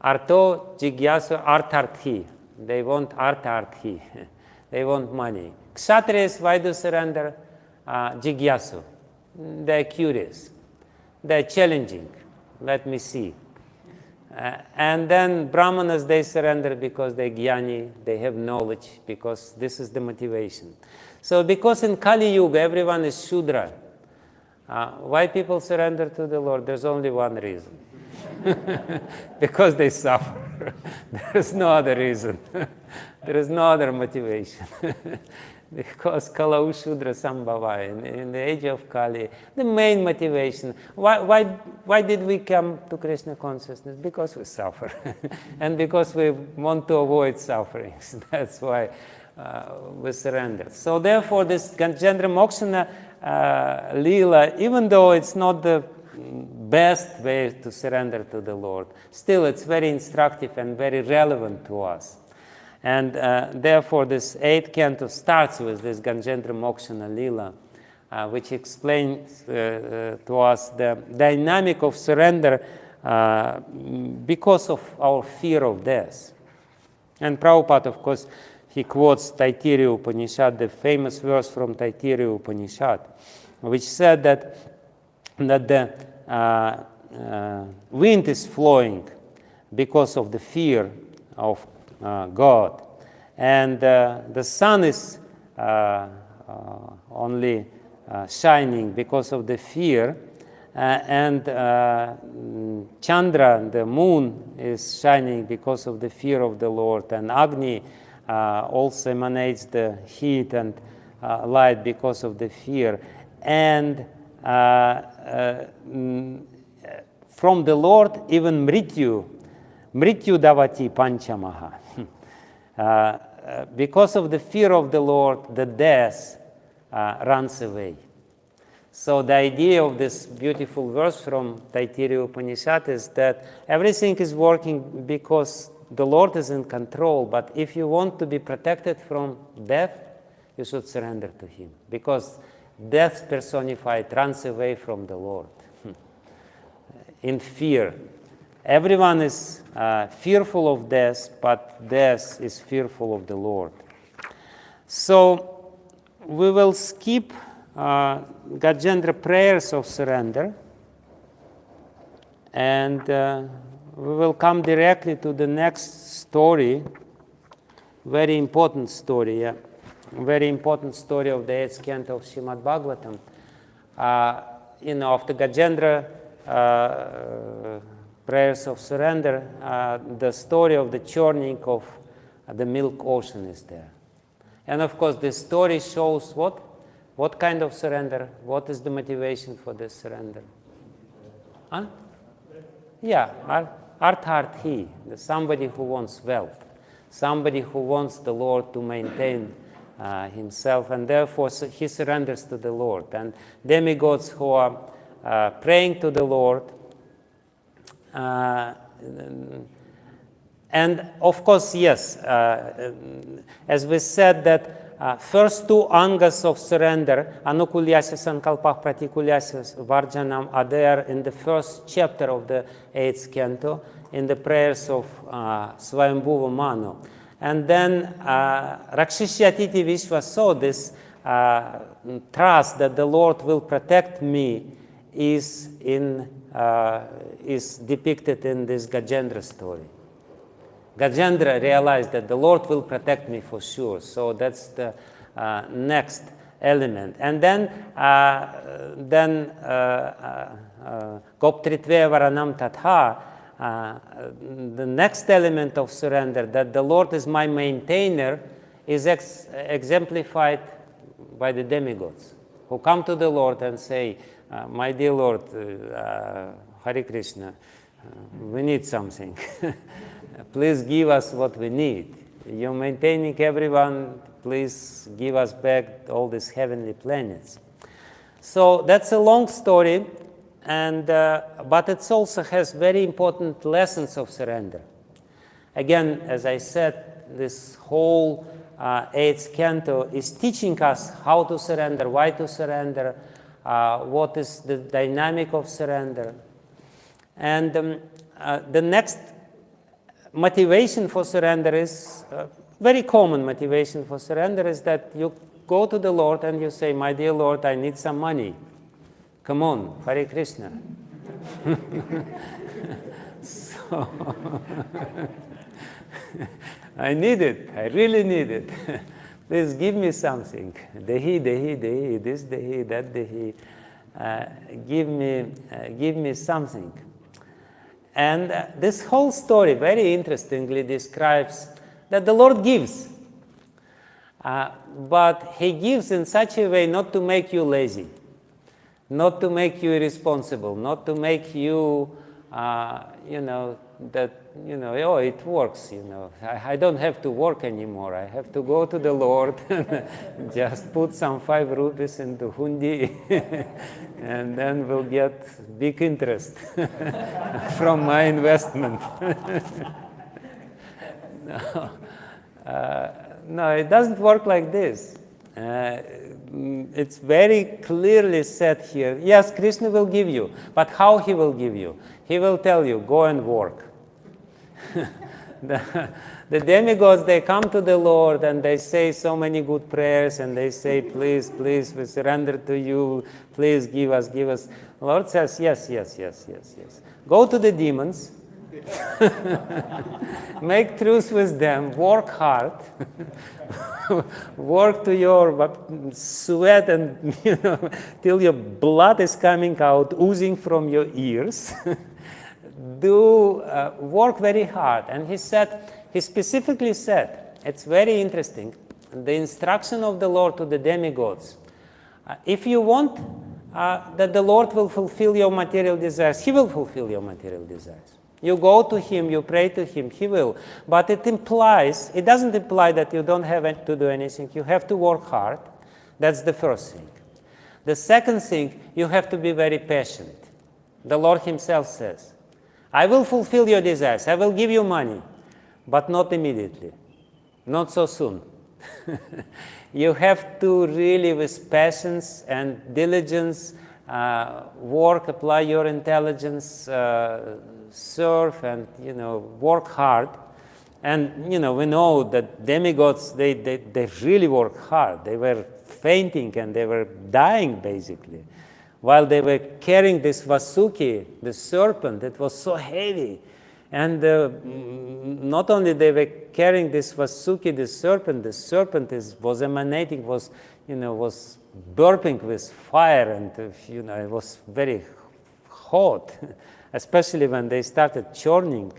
Arto, jigyasu, artharthi. They want artharthi. They want money. Kshatriyas, why do surrender? Jigyasu. They're curious. They're challenging. Let me see. And then Brahmanas, they surrender because they're jnani, they have knowledge, because this is the motivation. So because in Kali Yuga everyone is Shudra, why people surrender to the Lord? There's only one reason. Because they suffer. There is no other reason. There is no other motivation. Because Kalau Shudra Sambhava, in the age of Kali, the main motivation. Why did we come to Krishna consciousness? Because we suffer. And because we want to avoid sufferings. That's why we surrender. So therefore, this Gajendra Mokshana Leela, even though it's not the best way to surrender to the Lord, still it's very instructive and very relevant to us. And therefore, this 8th canto starts with this Gajendra Mokshana Leela, which explains to us the dynamic of surrender because of our fear of death. And Prabhupada, of course, he quotes Taittiriya Upanishad, the famous verse from Taittiriya Upanishad, which said that the wind is flowing because of the fear of God, and the sun is only shining because of the fear, and Chandra, the moon, is shining because of the fear of the Lord, and Agni also emanates the heat and light because of the fear, and from the Lord even Mrityu davati panchamaha. Because of the fear of the Lord, the death runs away. So the idea of this beautiful verse from Taittiriya Upanishad is that everything is working because the Lord is in control, but if you want to be protected from death, you should surrender to Him, because death personified runs away from the Lord in fear. Everyone is fearful of death, but death is fearful of the Lord. So we will skip Gajendra prayers of surrender, and we will come directly to the next story, very important story, very important story of the 8th canto of Shrimad Bhagavatam. Of the Gajendra prayers of surrender, the story of the churning of the milk ocean is there. And of course, this story shows what kind of surrender, what is the motivation for this surrender? Huh? Yeah, artharthi, somebody who wants wealth, somebody who wants the Lord to maintain himself, and therefore he surrenders to the Lord. And demigods who are praying to the Lord, and of course, yes, as we said that first two angas of surrender, anukulyasya sankalpah pratikulyasya varjanam, are there in the first chapter of the 8th canto, in the prayers of Swayambhuva Manu. And then Rakshishyatiti Vishwaso, this trust that the Lord will protect me, is depicted in this Gajendra story. Gajendra realized that the Lord will protect me for sure. So that's the next element. And then Goptritve Varanam Tatha, the next element of surrender, that the Lord is my maintainer, is exemplified by the demigods, who come to the Lord and say, my dear Lord, Hare Krishna, we need something. Please give us what we need. You're maintaining everyone. Please give us back all these heavenly planets. So that's a long story, and but it also has very important lessons of surrender. Again, as I said, this whole 8th canto is teaching us how to surrender, why to surrender, what is the dynamic of surrender. And the next motivation for surrender is, very common motivation for surrender is that you go to the Lord and you say, my dear Lord, I need some money. Come on, Hare Krishna. So, I need it. I really need it. Please give me something. Dehi, this dehi, that dehi. Give me something. And this whole story very interestingly describes that the Lord gives. But He gives in such a way not to make you lazy, not to make you irresponsible, not to make you, oh, it works, I don't have to work anymore. I have to go to the Lord and just put some 5 rupees into hundi and then we'll get big interest from my investment. No, it doesn't work like this. It's very clearly said here, yes, Krishna will give you, but how He will give you? He will tell you, go and work. The demigods, they come to the Lord and they say so many good prayers and they say, please, please, we surrender to you, please give us, give us. The Lord says, yes, yes, yes, yes, yes. Go to the demons, make truce with them, work hard, work to your sweat and, till your blood is coming out, oozing from your ears. Do work very hard. And he specifically said, it's very interesting, the instruction of the Lord to the demigods. If you want that the Lord will fulfill your material desires, He will fulfill your material desires. You go to Him, you pray to Him, He will. But it doesn't imply that you don't have to do anything. You have to work hard. That's the first thing. The second thing, you have to be very patient. The Lord Himself says, I will fulfill your desires. I will give you money, but not immediately, not so soon. You have to really, with patience and diligence, work, apply your intelligence, serve, and work hard. And we know that demigods, they really work hard. They were fainting and they were dying basically. While they were carrying this Vasuki, the serpent, it was so heavy. And not only they were carrying this Vasuki, the serpent was emanating, was burping with fire, and it was very hot, especially when they started churning.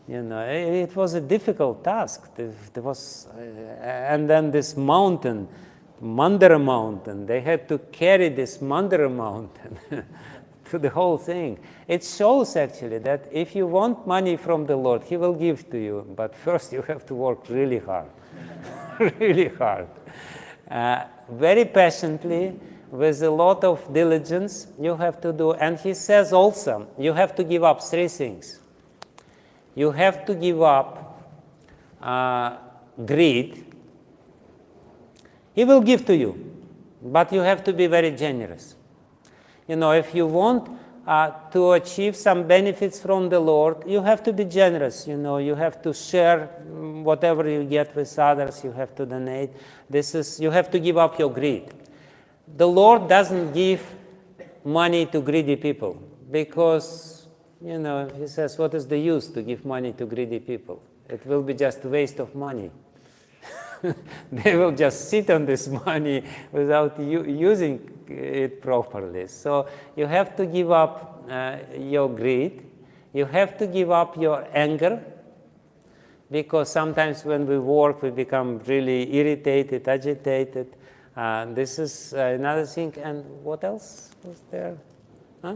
It was a difficult task. There was, and then this mountain, Mandara mountain, they had to carry this Mandara mountain to the whole thing. It shows actually that if you want money from the Lord, He will give to you, but first you have to work really hard, really hard. Very patiently, with a lot of diligence, you have to do. And He says also, you have to give up 3 things. You have to give up greed. He will give to you, but you have to be very generous. If you want to achieve some benefits from the Lord, you have to be generous. You have to share whatever you get with others. You have to donate. You have to give up your greed. The Lord doesn't give money to greedy people because, He says, what is the use to give money to greedy people? It will be just a waste of money. They will just sit on this money without using it properly. So you have to give up your greed. You have to give up your anger, because sometimes when we work, we become really irritated, agitated. This is another thing. And what else was there? Huh?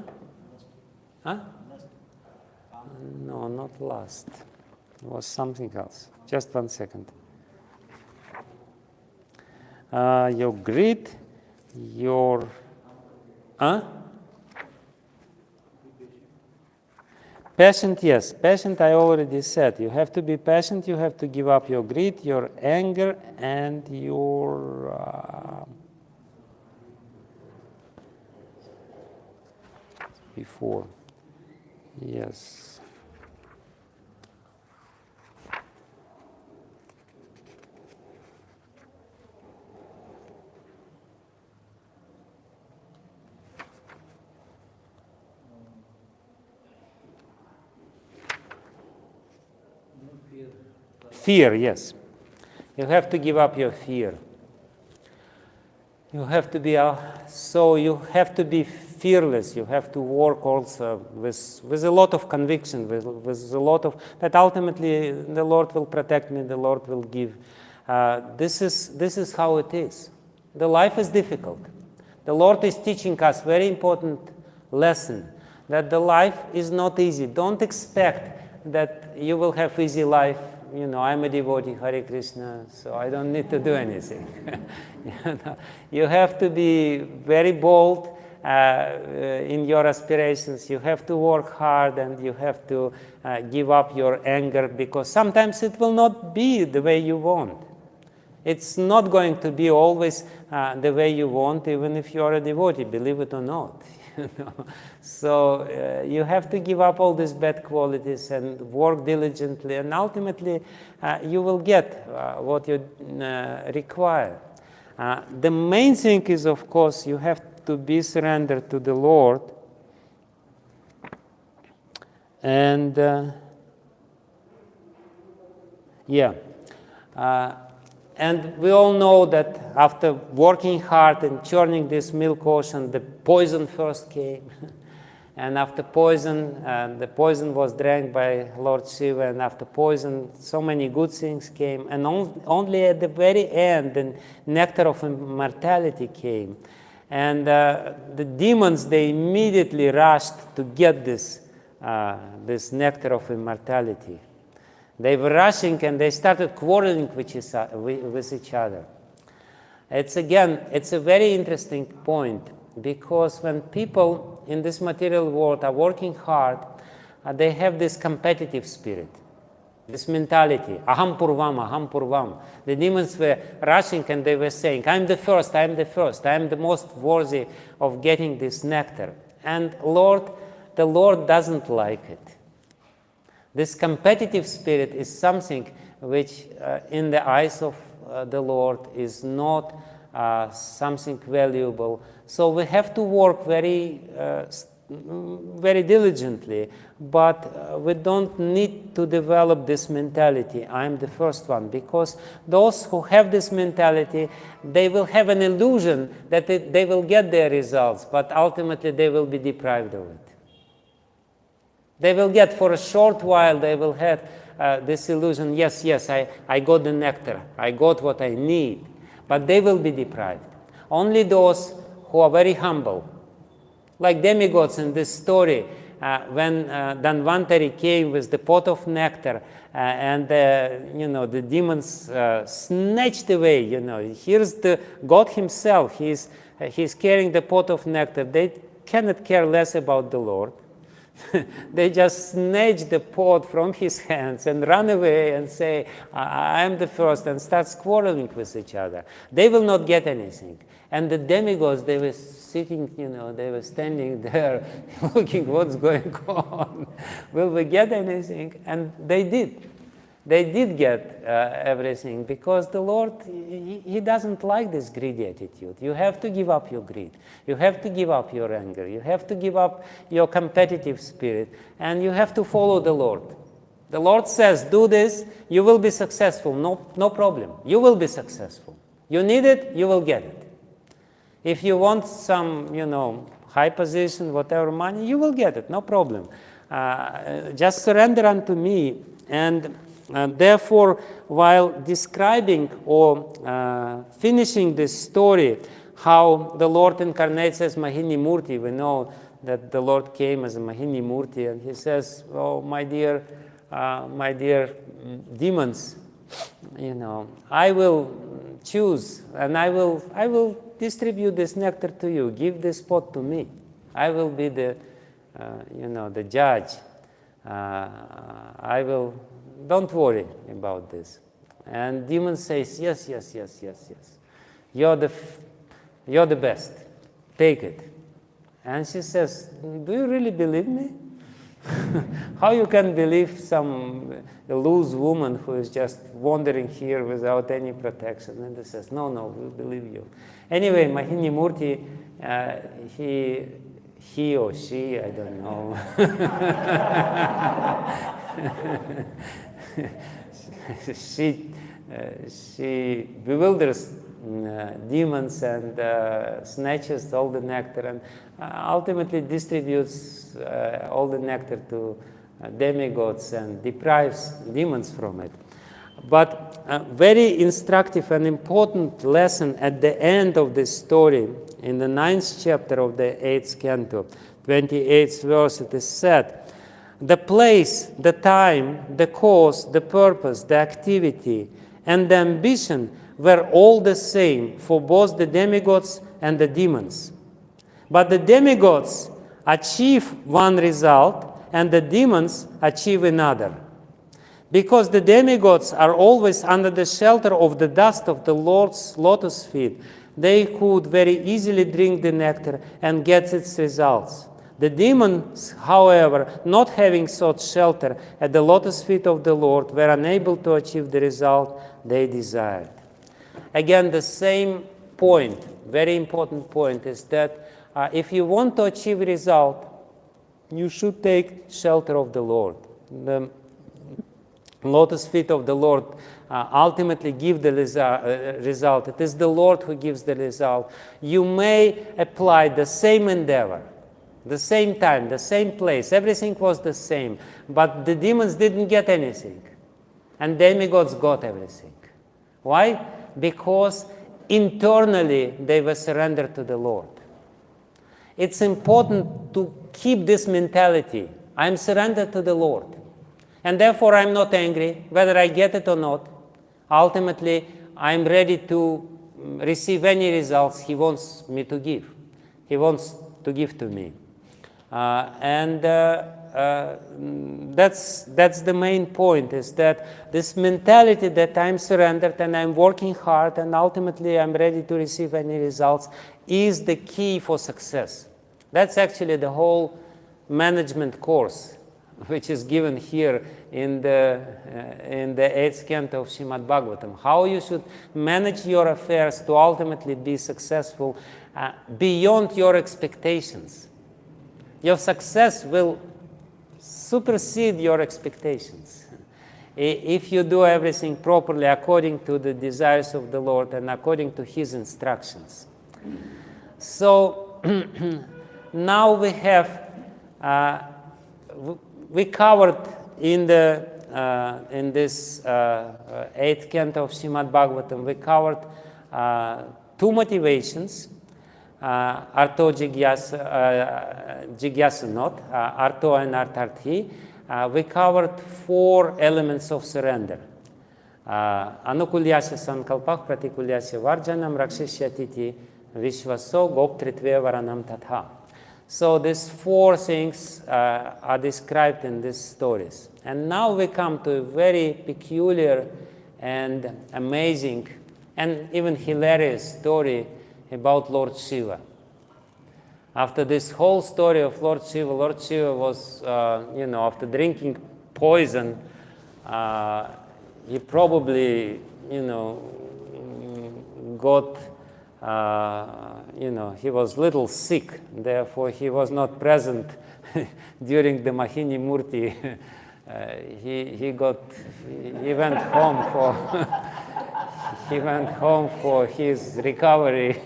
No, not lust. It was something else. Just 1 second. Your greed, your Patient, yes. Patient, I already said. You have to be patient. You have to give up your greed, your anger, and your... before. Yes. Fear, yes. You have to give up your fear. You have to be so you have to be fearless. You have to work also with a lot of conviction, with a lot of that. Ultimately, the Lord will protect me. The Lord will give. This is how it is. The life is difficult. The Lord is teaching us very important lesson that the life is not easy. Don't expect that you will have easy life. You know, I'm a devotee, Hare Krishna, so I don't need to do anything. You have to be very bold in your aspirations. You have to work hard, and you have to give up your anger, because sometimes it will not be the way you want. It's not going to be always the way you want, even if you are a devotee, believe it or not. So you have to give up all these bad qualities and work diligently, and ultimately you will get what you require. The main thing is, of course, you have to be surrendered to the Lord, and and we all know that after working hard and churning this milk ocean, the poison first came. And after poison, the poison was drank by Lord Shiva, and after poison, so many good things came. And only at the very end, the nectar of immortality came. And the demons, they immediately rushed to get this nectar of immortality. They were rushing, and they started quarreling with each other. It's a very interesting point, because when people in this material world are working hard, they have this competitive spirit, this mentality, aham purvam. The demons were rushing, and they were saying, I'm the first, I'm the most worthy of getting this nectar. And the Lord doesn't like it. This competitive spirit is something which, in the eyes of the Lord, is not something valuable. So we have to work very diligently, but we don't need to develop this mentality, I'm the first one, because those who have this mentality, they will have an illusion that they will get their results, but ultimately they will be deprived of it. They will get, for a short while, they will have this illusion, yes, I got the nectar, I got what I need, but they will be deprived. Only those who are very humble, like demigods in this story, when Dhanvantari came with the pot of nectar, and the demons snatched away. Here's the God himself. He's carrying the pot of nectar. They cannot care less about the Lord. They just snatch the pot from his hands and run away and say, I am the first, and start quarreling with each other. They will not get anything. And the demigods, they were sitting, they were standing there looking what's going on. Will we get anything? And they did. They did get everything, because the Lord, he doesn't like this greedy attitude. You have to give up your greed. You have to give up your anger. You have to give up your competitive spirit. And you have to follow the Lord. The Lord says, do this, you will be successful. No problem. You will be successful. You need it, you will get it. If you want some, high position, whatever money, you will get it. No problem. Just surrender unto me. And therefore, while describing or finishing this story, how the Lord incarnates as Mahini Murti, we know that the Lord came as a Mahini Murti, and he says, oh, my dear demons, I will choose, and I will distribute this nectar to you. Give this pot to me. I will be the, the judge. Don't worry about this. And demon says, yes. You're the best. Take it. And she says, do you really believe me? How you can believe a loose woman who is just wandering here without any protection? And he says, no, we believe you. Anyway, Mahini Murti, he or she, I don't know. she bewilders demons and snatches all the nectar and ultimately distributes all the nectar to demigods and deprives demons from it. But a very instructive and important lesson at the end of this story, in the 9th chapter of the 8th canto, 28th verse, it is said, the place, the time, the cause, the purpose, the activity, and the ambition were all the same for both the demigods and the demons. But the demigods achieve one result and the demons achieve another. Because the demigods are always under the shelter of the dust of the Lord's lotus feet, they could very easily drink the nectar and get its results. The demons, however, not having sought shelter at the lotus feet of the Lord, were unable to achieve the result they desired. Again, the same point, very important point, is that if you want to achieve a result, you should take shelter of the Lord. The lotus feet of the Lord ultimately give the result. It is the Lord who gives the result. You may apply the same endeavor, the same time, the same place. Everything was the same. But the demons didn't get anything. And demigods got everything. Why? Because internally they were surrendered to the Lord. It's important to keep this mentality. I'm surrendered to the Lord. And therefore I'm not angry, whether I get it or not. Ultimately, I'm ready to receive any results He wants me to give. He wants to give to me. That's the main point, is that this mentality that I'm surrendered and I'm working hard and ultimately I'm ready to receive any results is the key for success. That's actually the whole management course, which is given here in the 8th canto of Shrimad Bhagavatam. How you should manage your affairs to ultimately be successful beyond your expectations. Your success will supersede your expectations if you do everything properly according to the desires of the Lord and according to His instructions. So now we have we covered in this 8th canto of Shrimad Bhagavatam, we covered 2 motivations. Arto jigyasa not, arto and artarthi. We covered 4 elements of surrender. Anukulyasya sankalpah pratikulyasya varjanam rakshishyatiti vishvaso goptritve varanam tatha. So these 4 things are described in these stories. And now we come to a very peculiar and amazing and even hilarious story about Lord Shiva. After this whole story of Lord Shiva was, after drinking poison, he probably, got, he was a little sick. Therefore, he was not present during the Mahini Murti. He went home for, he went home for his recovery.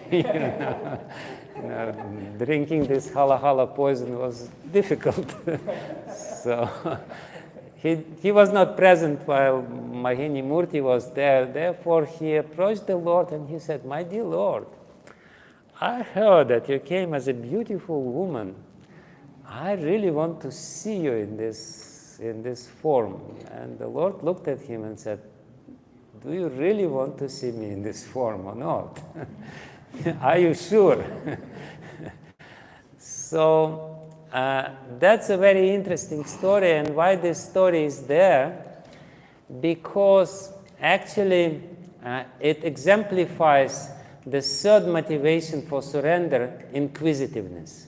Drinking this hala poison was difficult. So he was not present while Mahini Murti was there. Therefore, he approached the Lord and he said, "My dear Lord, I heard that you came as a beautiful woman. I really want to see you in this form." And the Lord looked at him and said, "Do you really want to see me in this form or not? Are you sure?" So that's a very interesting story, and why this story is there, because actually it exemplifies the third motivation for surrender, inquisitiveness.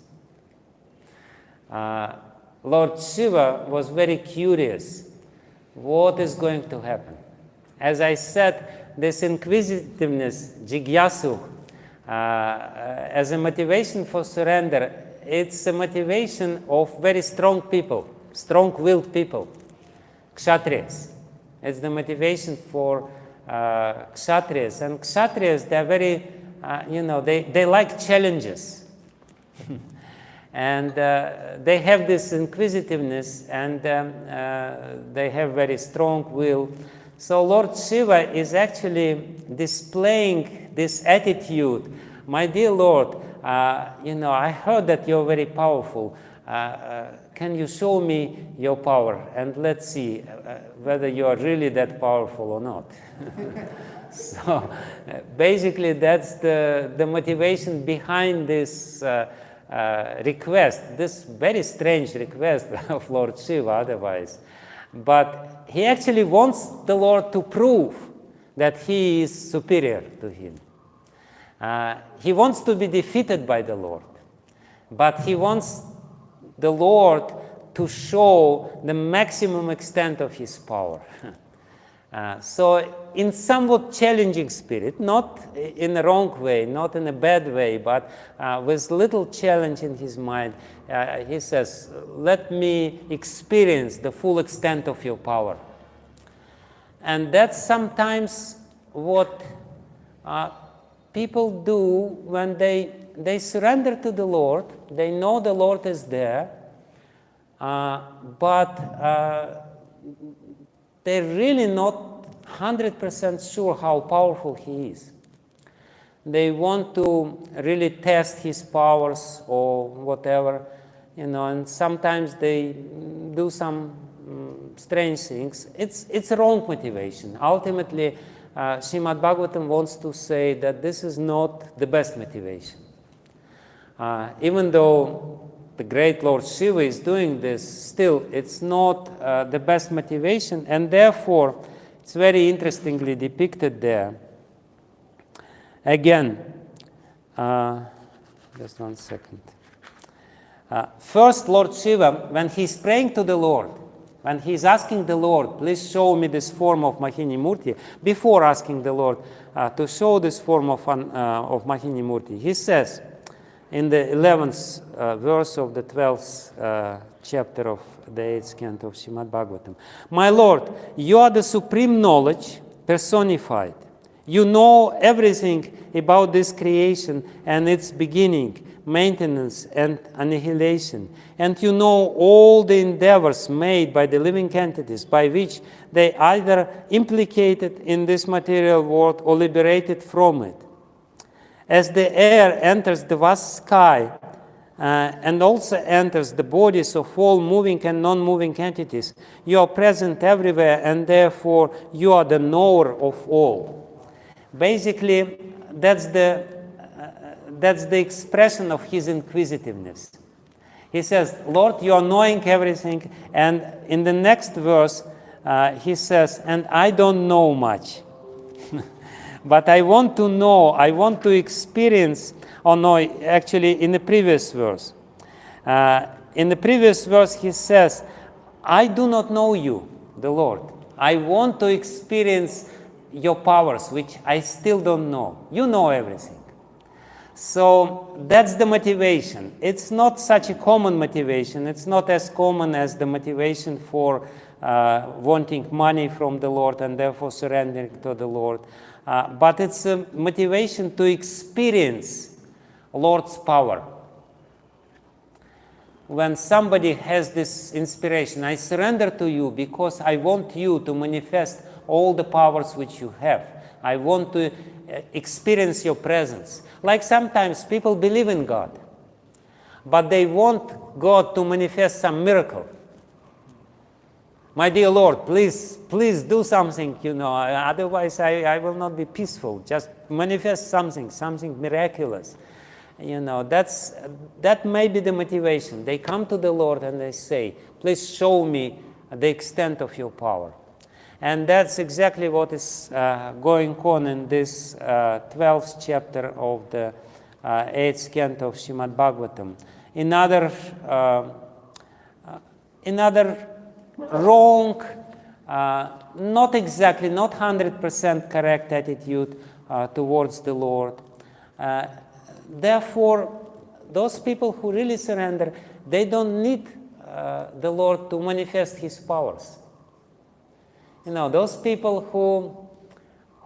Lord Shiva was very curious what is going to happen. As I said, this inquisitiveness, jigyasu, as a motivation for surrender, it's a motivation of very strong people, strong-willed people, kshatriyas. It's the motivation for kshatriyas. And kshatriyas, they're very, they like challenges. And they have this inquisitiveness, and they have very strong will. So Lord Shiva is actually displaying this attitude. My dear Lord, I heard that you're very powerful. Can you show me your power? And let's see whether you are really that powerful or not. So basically, that's the motivation behind this request, this very strange request of Lord Shiva otherwise. But he actually wants the Lord to prove that he is superior to him. He wants to be defeated by the Lord, but he wants the Lord to show the maximum extent of his power. So in somewhat challenging spirit, not in a wrong way, not in a bad way, but with little challenge in his mind, he says, let me experience the full extent of your power. And that's sometimes what people do when they surrender to the Lord. They know the Lord is there, but they're really not 100% sure how powerful he is. They want to really test his powers or whatever, and sometimes they do some strange things. It's a wrong motivation. Ultimately, Shrimad Bhagavatam wants to say that this is not the best motivation. Even though the great Lord Shiva is doing this, still it's not the best motivation, and therefore it's very interestingly depicted there. Again, just 1 second. First, Lord Shiva, when he's praying to the Lord, when he's asking the Lord, please show me this form of Mahini Murti, before asking the Lord to show this form of Mahini Murti, he says in the 11th verse of the 12th chapter of the 8th canto of Shrimad Bhagavatam, my Lord, you are the supreme knowledge personified. You know everything about this creation and its beginning, maintenance, and annihilation. And you know all the endeavors made by the living entities by which they either implicated in this material world or liberated from it. As the air enters the vast sky and also enters the bodies of all moving and non-moving entities, you are present everywhere, and therefore you are the knower of all. Basically, that's the expression of his inquisitiveness. He says, Lord, you are knowing everything, and in the next verse, he says, and I don't know much. But I want to know, I want to experience, or no, actually in the previous verse. In the previous verse, he says, I do not know you, the Lord. I want to experience your powers, which I still don't know. You know everything. So that's the motivation. It's not such a common motivation. It's not as common as the motivation for wanting money from the Lord and therefore surrendering to the Lord. But it's a motivation to experience Lord's power. When somebody has this inspiration, I surrender to you because I want you to manifest all the powers which you have. I want to experience your presence. Like sometimes people believe in God, but they want God to manifest some miracle. My dear Lord, please do something, otherwise I will not be peaceful. Just manifest something miraculous. that may be the motivation. They come to the Lord and they say, please show me the extent of your power. And that's exactly what is going on in this 12th chapter of the 8th canto of Shrimad Bhagavatam. Another wrong, not 100% correct attitude towards the Lord. Therefore, those people who really surrender, they don't need the Lord to manifest His powers. Those people who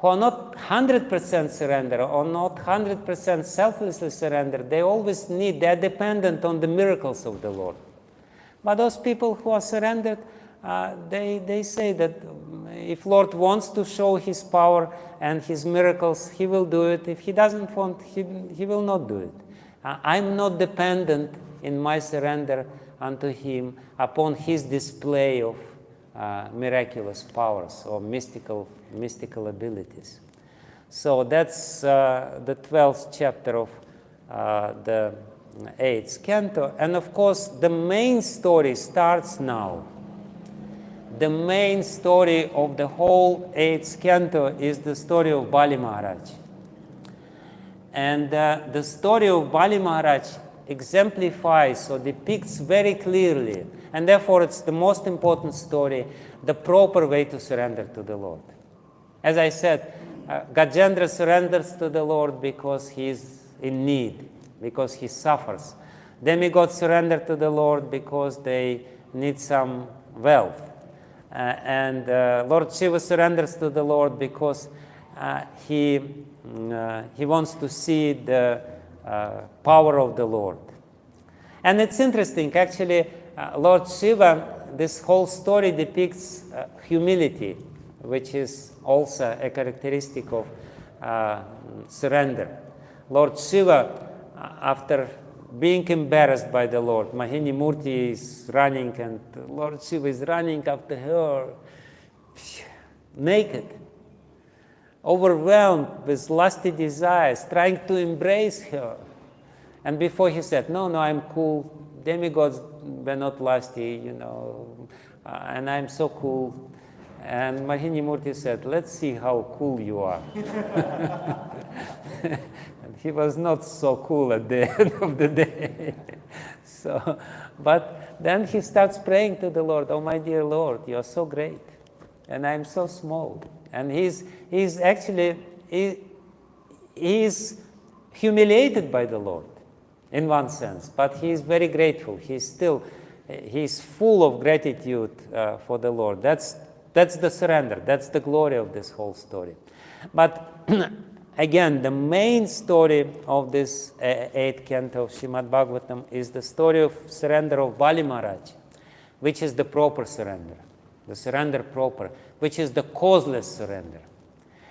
are not 100% surrender or not 100% selflessly surrender, they are dependent on the miracles of the Lord. But those people who are surrendered, they say that if Lord wants to show His power and His miracles, He will do it. If He doesn't want, He will not do it. I'm not dependent in my surrender unto Him upon His display of miraculous powers or mystical abilities. So that's the 12th chapter of the 8th canto. And of course, the main story starts now. The main story of the whole 8th canto is the story of Bali Maharaj. And the story of Bali Maharaj exemplifies or depicts very clearly, and therefore it's the most important story, the proper way to surrender to the Lord. As I said, Gajendra surrenders to the Lord because he is in need, because he suffers. Demigods surrender to the Lord because they need some wealth. And Lord Shiva surrenders to the Lord because he wants to see the power of the Lord. And it's interesting, actually, Lord Shiva, this whole story depicts humility, which is also a characteristic of surrender. Lord Shiva, after being embarrassed by the Lord, Mahini Murti is running and Lord Shiva is running after her naked, overwhelmed with lusty desires, trying to embrace her. And before he said, no, I'm cool. Demigods were not lusty, and I'm so cool. And Mahini Murti said, let's see how cool you are. And he was not so cool at the end of the day. But then he starts praying to the Lord, oh my dear Lord, you are so great, and I'm so small. And he's humiliated by the Lord, in one sense, but he is very grateful. He's full of gratitude for the Lord. That's the surrender. That's the glory of this whole story. But again, the main story of this 8th canto of Shrimad Bhagavatam is the story of surrender of Bali Maharaj, which is the proper surrender, the surrender proper, which is the causeless surrender,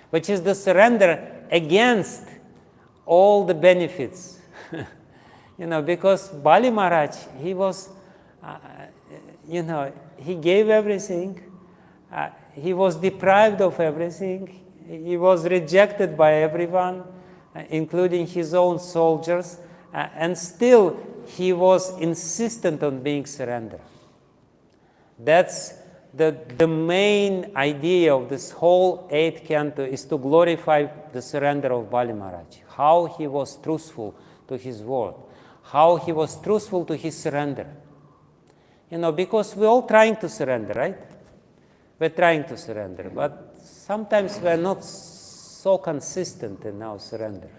which is the surrender against all the benefits. Because Bali Maharaj, he was, he gave everything. He was deprived of everything. He was rejected by everyone, including his own soldiers. And still, he was insistent on being surrendered. That's the main idea of this whole 8th canto, is to glorify the surrender of Bali Maharaj. How he was truthful to his word. How he was truthful to his surrender. Because we're all trying to surrender, right? We're trying to surrender, but sometimes we're not so consistent in our surrender.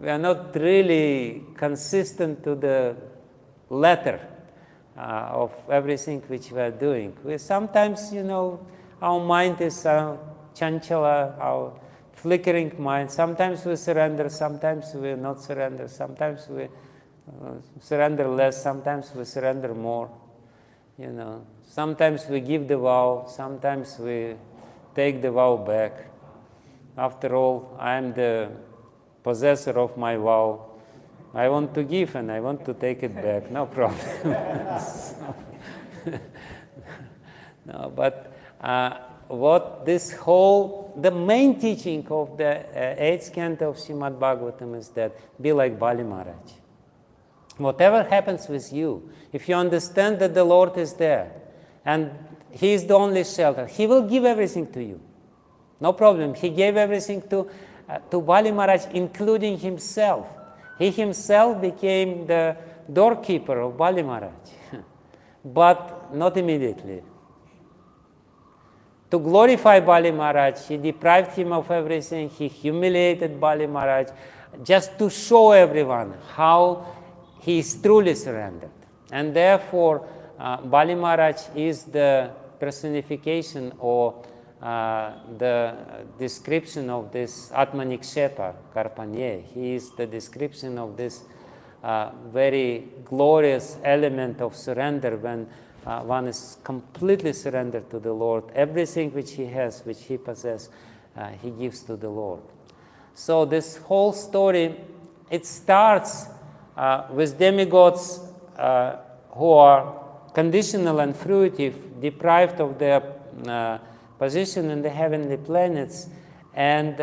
We are not really consistent to the letter of everything which we are doing. We sometimes, our mind is chanchala, our flickering mind. Sometimes we surrender, sometimes we not surrender, sometimes we surrender less, sometimes we surrender more. Sometimes we give the vow, sometimes we take the vow back. After all, I am the possessor of my vow. I want to give and I want to take it back, no problem. No, but the main teaching of the 8th canto of Shrimad Bhagavatam is that be like Bali Maharaj. Whatever happens with you, if you understand that the Lord is there and He is the only shelter, He will give everything to you. No problem. He gave everything to Bali Maharaj, including himself. He himself became the doorkeeper of Bali Maharaj, but not immediately. To glorify Bali Maharaj, he deprived him of everything. He humiliated Bali Maharaj just to show everyone how he is truly surrendered. And therefore, Bali Maharaj is the personification or the description of this Atmanikshepa, Karpanye. He is the description of this very glorious element of surrender when one is completely surrendered to the Lord. Everything which he has, which he possesses, he gives to the Lord. So this whole story, it starts with demigods who are conditional and fruitive, deprived of their position in the heavenly planets, and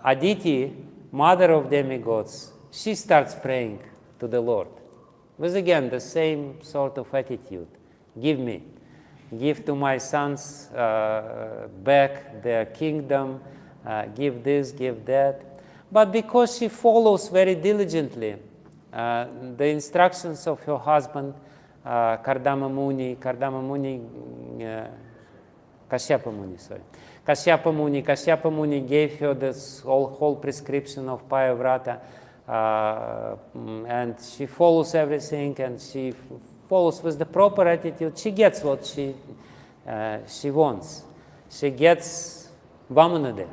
Aditi, mother of demigods, she starts praying to the Lord with again the same sort of attitude. Give me, give to my sons back their kingdom, give this, give that. But because she follows very diligently the instructions of her husband, Kashyapa Muni gave her this whole prescription of Payavrata, and she follows everything, and she follows with the proper attitude. She gets what she wants. She gets Vamanadev.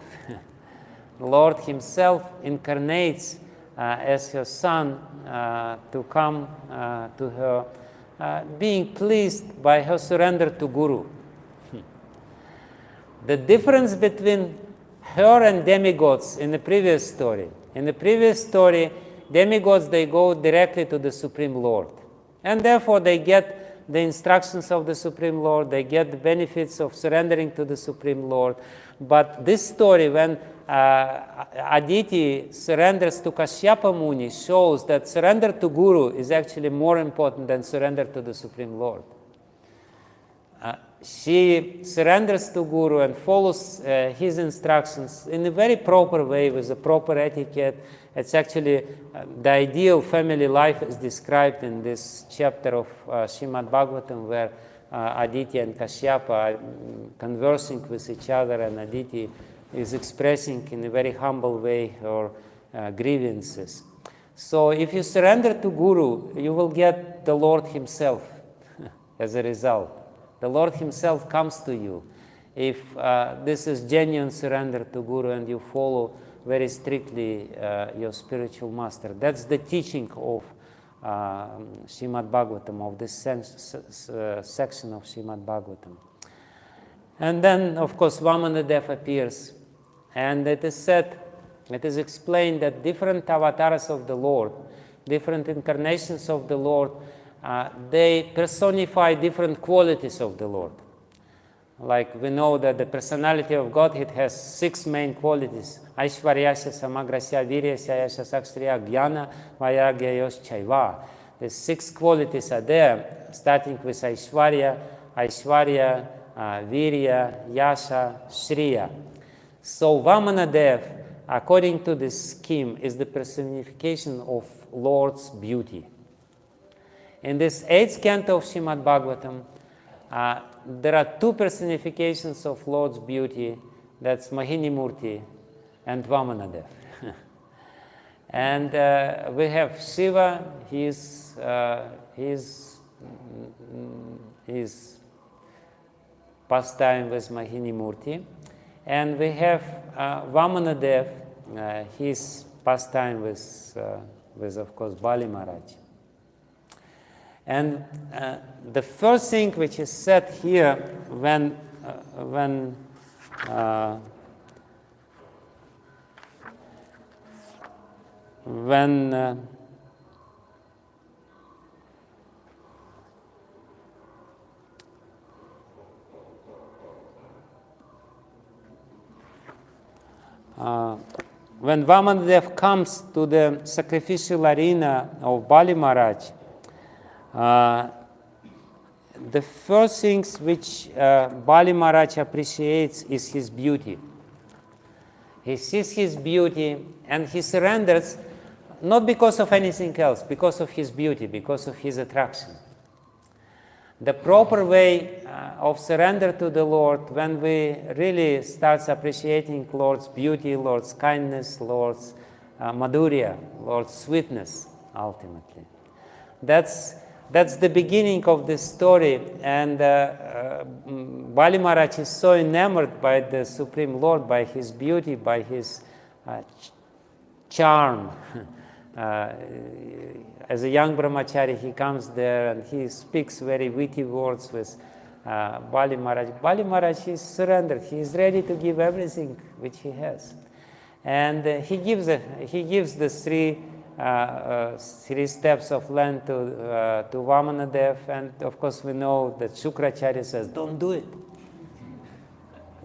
Lord himself incarnates as her son to come to her, being pleased by her surrender to Guru. The difference between her and demigods in the previous story. In the previous story, demigods, they go directly to the Supreme Lord. And therefore, they get the instructions of the Supreme Lord, they get the benefits of surrendering to the Supreme Lord. But this story, when Aditi surrenders to Kashyapa Muni, shows that surrender to Guru is actually more important than surrender to the Supreme Lord. She surrenders to Guru and follows his instructions in a very proper way with a proper etiquette. It's actually the ideal family life is described in this chapter of Shrimad Bhagavatam, where Aditi and Kashyapa are conversing with each other, and Aditi is expressing in a very humble way her grievances. So if you surrender to Guru, you will get the Lord himself as a result. The Lord himself comes to you if this is genuine surrender to Guru and you follow very strictly your spiritual master. That's the teaching of Shrimad Bhagavatam, of this section of Shrimad Bhagavatam. And then, of course, Vamanadev appears, and it is said, it is explained that different avatars of the Lord, different incarnations of the Lord, they personify different qualities of the Lord. Like we know that the personality of Godhead has 6 main qualities. Aishvaryasya, Samagrasya, Viryasya, Yasya, Sakstriya, Jnana, Vairagya, Yos, Chaiva. The 6 qualities are there, starting with Aishvarya, Virya, Yasha, Shriya. So Vamanadev, according to this scheme, is the personification of Lord's beauty. In this 8th canto of Shrimad Bhagavatam, there are 2 personifications of Lord's beauty. That's Mahini Murti and Vamanadev. And we have Shiva, he's pastime with Mahini Murti. And we have Vamanadev, his pastime with, of course, Bali Maharaj. And the first thing which is said here when when Vamanadev comes to the sacrificial arena of Bali Maharaj, the first things which Bali Maharaj appreciates is his beauty. He sees his beauty and he surrenders, not because of anything else, because of his beauty, because of his attraction. The proper way of surrender to the Lord, when we really start appreciating Lord's beauty, Lord's kindness, Lord's madhurya, Lord's sweetness, ultimately. That's the beginning of this story, and Bali Maharaj is so enamored by the Supreme Lord, by his beauty, by his charm. As a young brahmachari, he comes there and he speaks very witty words with Bali Maharaj. Bali Maharaj is surrendered. He is ready to give everything which he has. And he gives the three steps of land to Vamanadev. And of course we know that Shukracharya says, don't do it.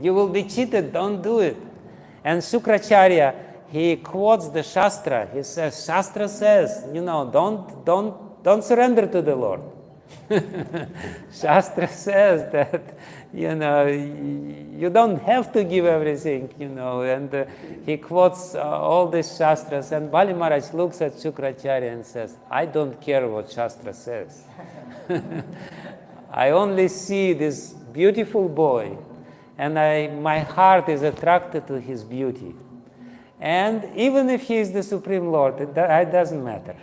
You will be cheated, don't do it. And Shukracharya, he quotes the Shastra. He says, Shastra says, don't surrender to the Lord. Shastra says that, you don't have to give everything, and he quotes all these Shastras, and Bali Maharaj looks at Shukracharya and says, I don't care what Shastra says. I only see this beautiful boy, and my heart is attracted to his beauty. And even if he is the Supreme Lord, it doesn't matter.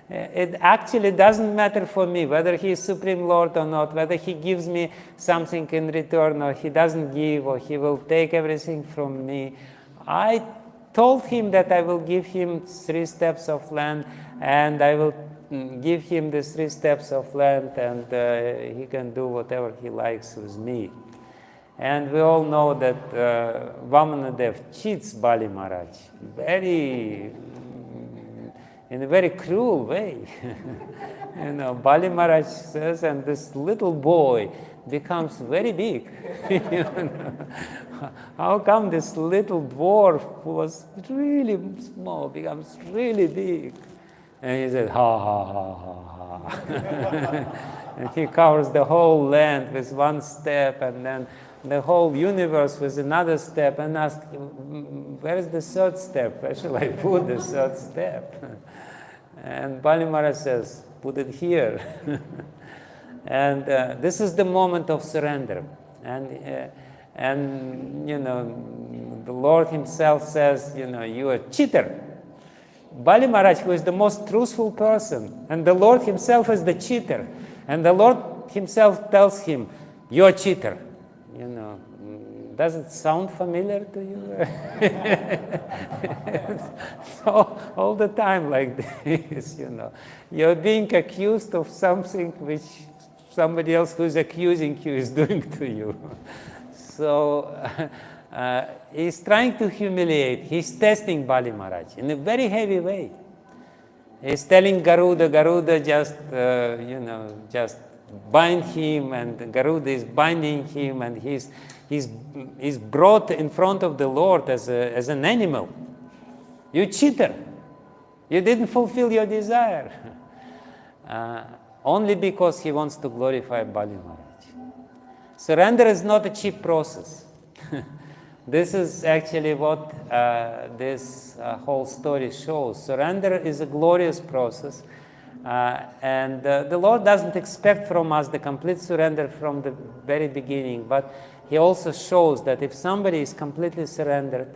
It actually doesn't matter for me whether he is Supreme Lord or not, whether he gives me something in return or he doesn't give, or he will take everything from me. I told him that I will give him 3 steps of land, and I will give him the 3 steps of land, and he can do whatever he likes with me. And we all know that Vamanadev cheats Bali Maharaj in a very cruel way. Bali Maharaj says, and this little boy becomes very big. How come this little dwarf who was really small becomes really big? And he said, ha, ha, ha, ha, ha. And he covers the whole land with 1 step, and then the whole universe with another step, and ask, where is the 3rd step? Where shall I put the 3rd step? And Bali Maharaj says, put it here. And this is the moment of surrender. And the Lord himself says, you are a cheater. Bali Maharaj, who is the most truthful person, and the Lord himself is the cheater. And the Lord himself tells him, you're a cheater. Does it sound familiar to you? So, all the time like this, You're being accused of something which somebody else who is accusing you is doing to you. So, he's trying to humiliate. He's testing Bali Maharaj in a very heavy way. He's telling Garuda just bind him, and Garuda is binding him, and he's brought in front of the Lord as an animal. You cheater! You didn't fulfill your desire. Only because he wants to glorify Bali Maharaj. Surrender is not a cheap process. This is actually what this whole story shows. Surrender is a glorious process. And the Lord doesn't expect from us the complete surrender from the very beginning, but he also shows that if somebody is completely surrendered,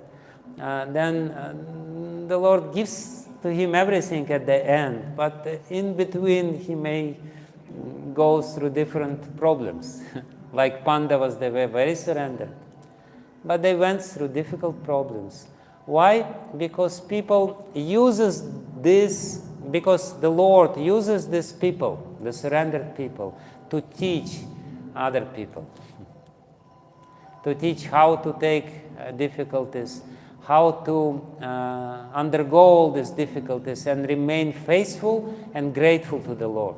then the Lord gives to him everything at the end, but in between he may go through different problems. Like Pandavas, they were very surrendered, but they went through difficult problems. Why? Because because the Lord uses these people, the surrendered people, to teach other people, to teach how to take difficulties, how to undergo all these difficulties and remain faithful and grateful to the Lord.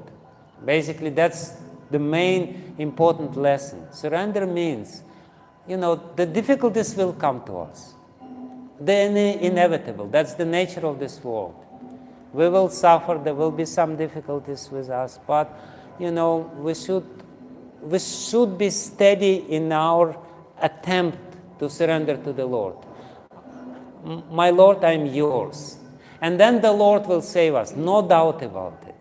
Basically, that's the main important lesson. Surrender means, the difficulties will come to us. the inevitable. That's the nature of this world. We will suffer, there will be some difficulties with us, but we should be steady in our attempt to surrender to the Lord. My Lord, I'm yours. And then the Lord will save us, no doubt about it.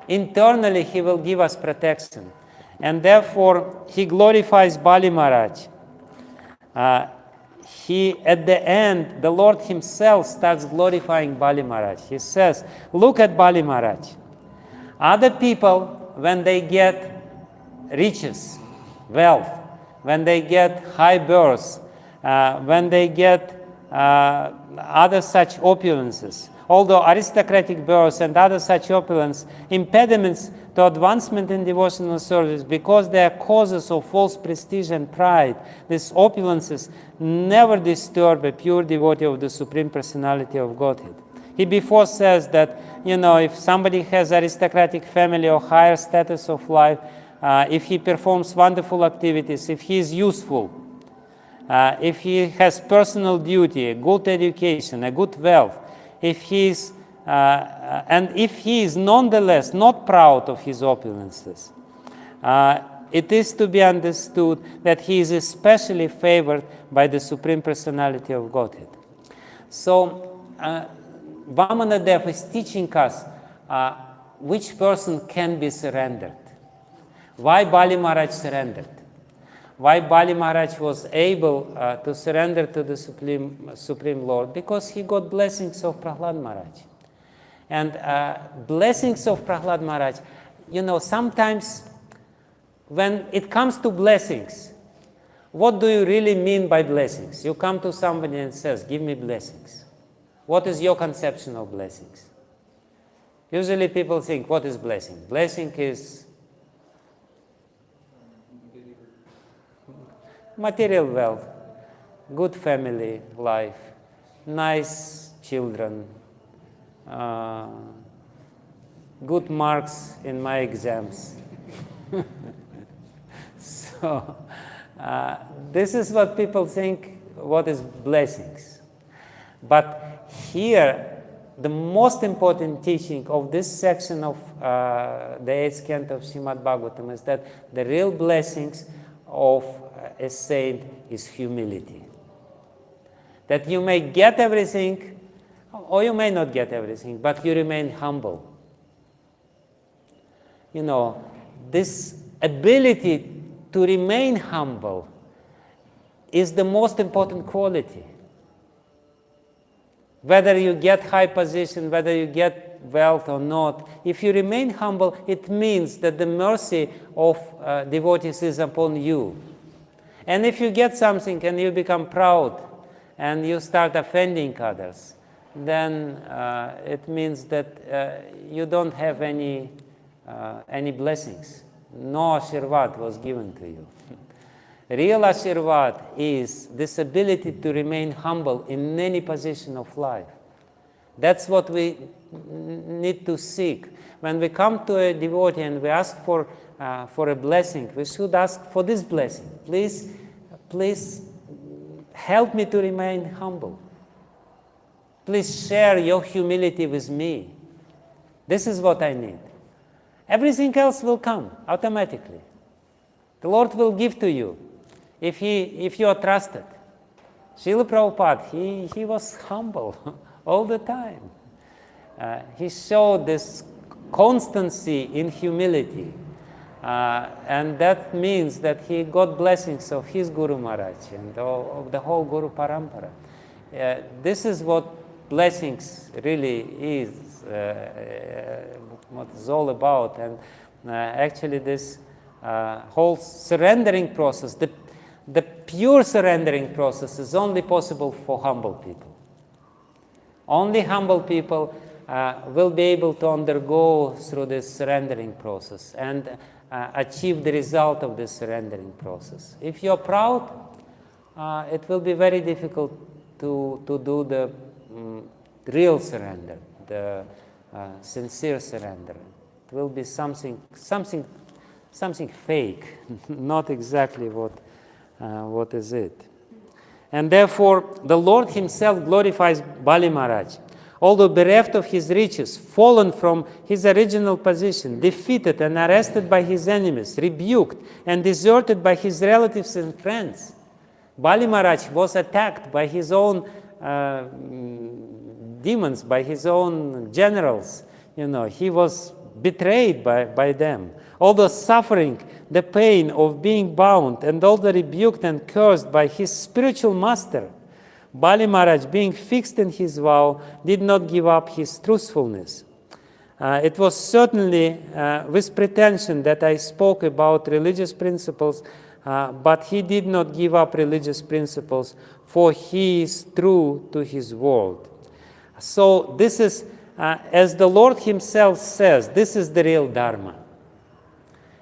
Internally, He will give us protection. And therefore, He glorifies Bali Maharaj. At the end, the Lord Himself starts glorifying Bali Maharaj. He says, look at Bali Maharaj. Other people, when they get riches, wealth, when they get high births, when they get other such opulences, although aristocratic births and other such opulence, impediments to advancement in devotional service, because they are causes of false prestige and pride, these opulences never disturb a pure devotee of the Supreme Personality of Godhead. He before says that, if somebody has aristocratic family or higher status of life, if he performs wonderful activities, if he is useful, if he has personal duty, a good education, a good wealth, if he is nonetheless not proud of his opulences, it is to be understood that he is especially favored by the Supreme Personality of Godhead. So, Vamanadev is teaching us which person can be surrendered. Why Bali Maharaj surrendered? Why Bali Maharaj was able to surrender to the Supreme Lord? Because he got blessings of Prahlad Maharaj. And blessings of Prahlad Maharaj, sometimes when it comes to blessings, what do you really mean by blessings? You come to somebody and says, give me blessings. What is your conception of blessings? Usually people think, what is blessing? Blessing is material wealth, good family life, nice children, good marks in my exams. So, this is what people think, what is blessings. But here, the most important teaching of this section of the 8th canto of Shrimad Bhagavatam is that the real blessings of a saint is humility. That you may get everything, or you may not get everything, but you remain humble. This ability to remain humble is the most important quality. Whether you get high position, whether you get wealth or not, if you remain humble, it means that the mercy of devotees is upon you. And if you get something and you become proud and you start offending others, then it means that you don't have any blessings. No Ashirvad was given to you. Real Ashirvad is this ability to remain humble in any position of life. That's what we need to seek. When we come to a devotee and we ask for a blessing, we should ask for this blessing. Please help me to remain humble. Please share your humility with me. This is what I need. Everything else will come automatically. The Lord will give to you if you are trusted. Srila Prabhupada, he was humble all the time. He showed this constancy in humility. And that means that he got blessings of his Guru Maharaj and of the whole Guru Parampara. This is what blessings really is, what it's all about. And actually this whole surrendering process, the pure surrendering process is only possible for humble people. Only humble people will be able to undergo through this surrendering process and achieve the result of this surrendering process. If you're proud, it will be very difficult to do the real surrender, the sincere surrender. It will be something fake, not exactly what is it. And therefore, the Lord himself glorifies Bali Maharaj. Although bereft of his riches, fallen from his original position, defeated and arrested by his enemies, rebuked and deserted by his relatives and friends, Bali Maharaj was attacked by his own demons, by his own generals. He was betrayed by them. All the suffering, the pain of being bound, and all the rebuked and cursed by his spiritual master, Bali Maharaj, being fixed in his vow, did not give up his truthfulness. It was certainly with pretension that I spoke about religious principles, but he did not give up religious principles, for he is true to his word. So this is, as the Lord himself says, this is the real Dharma.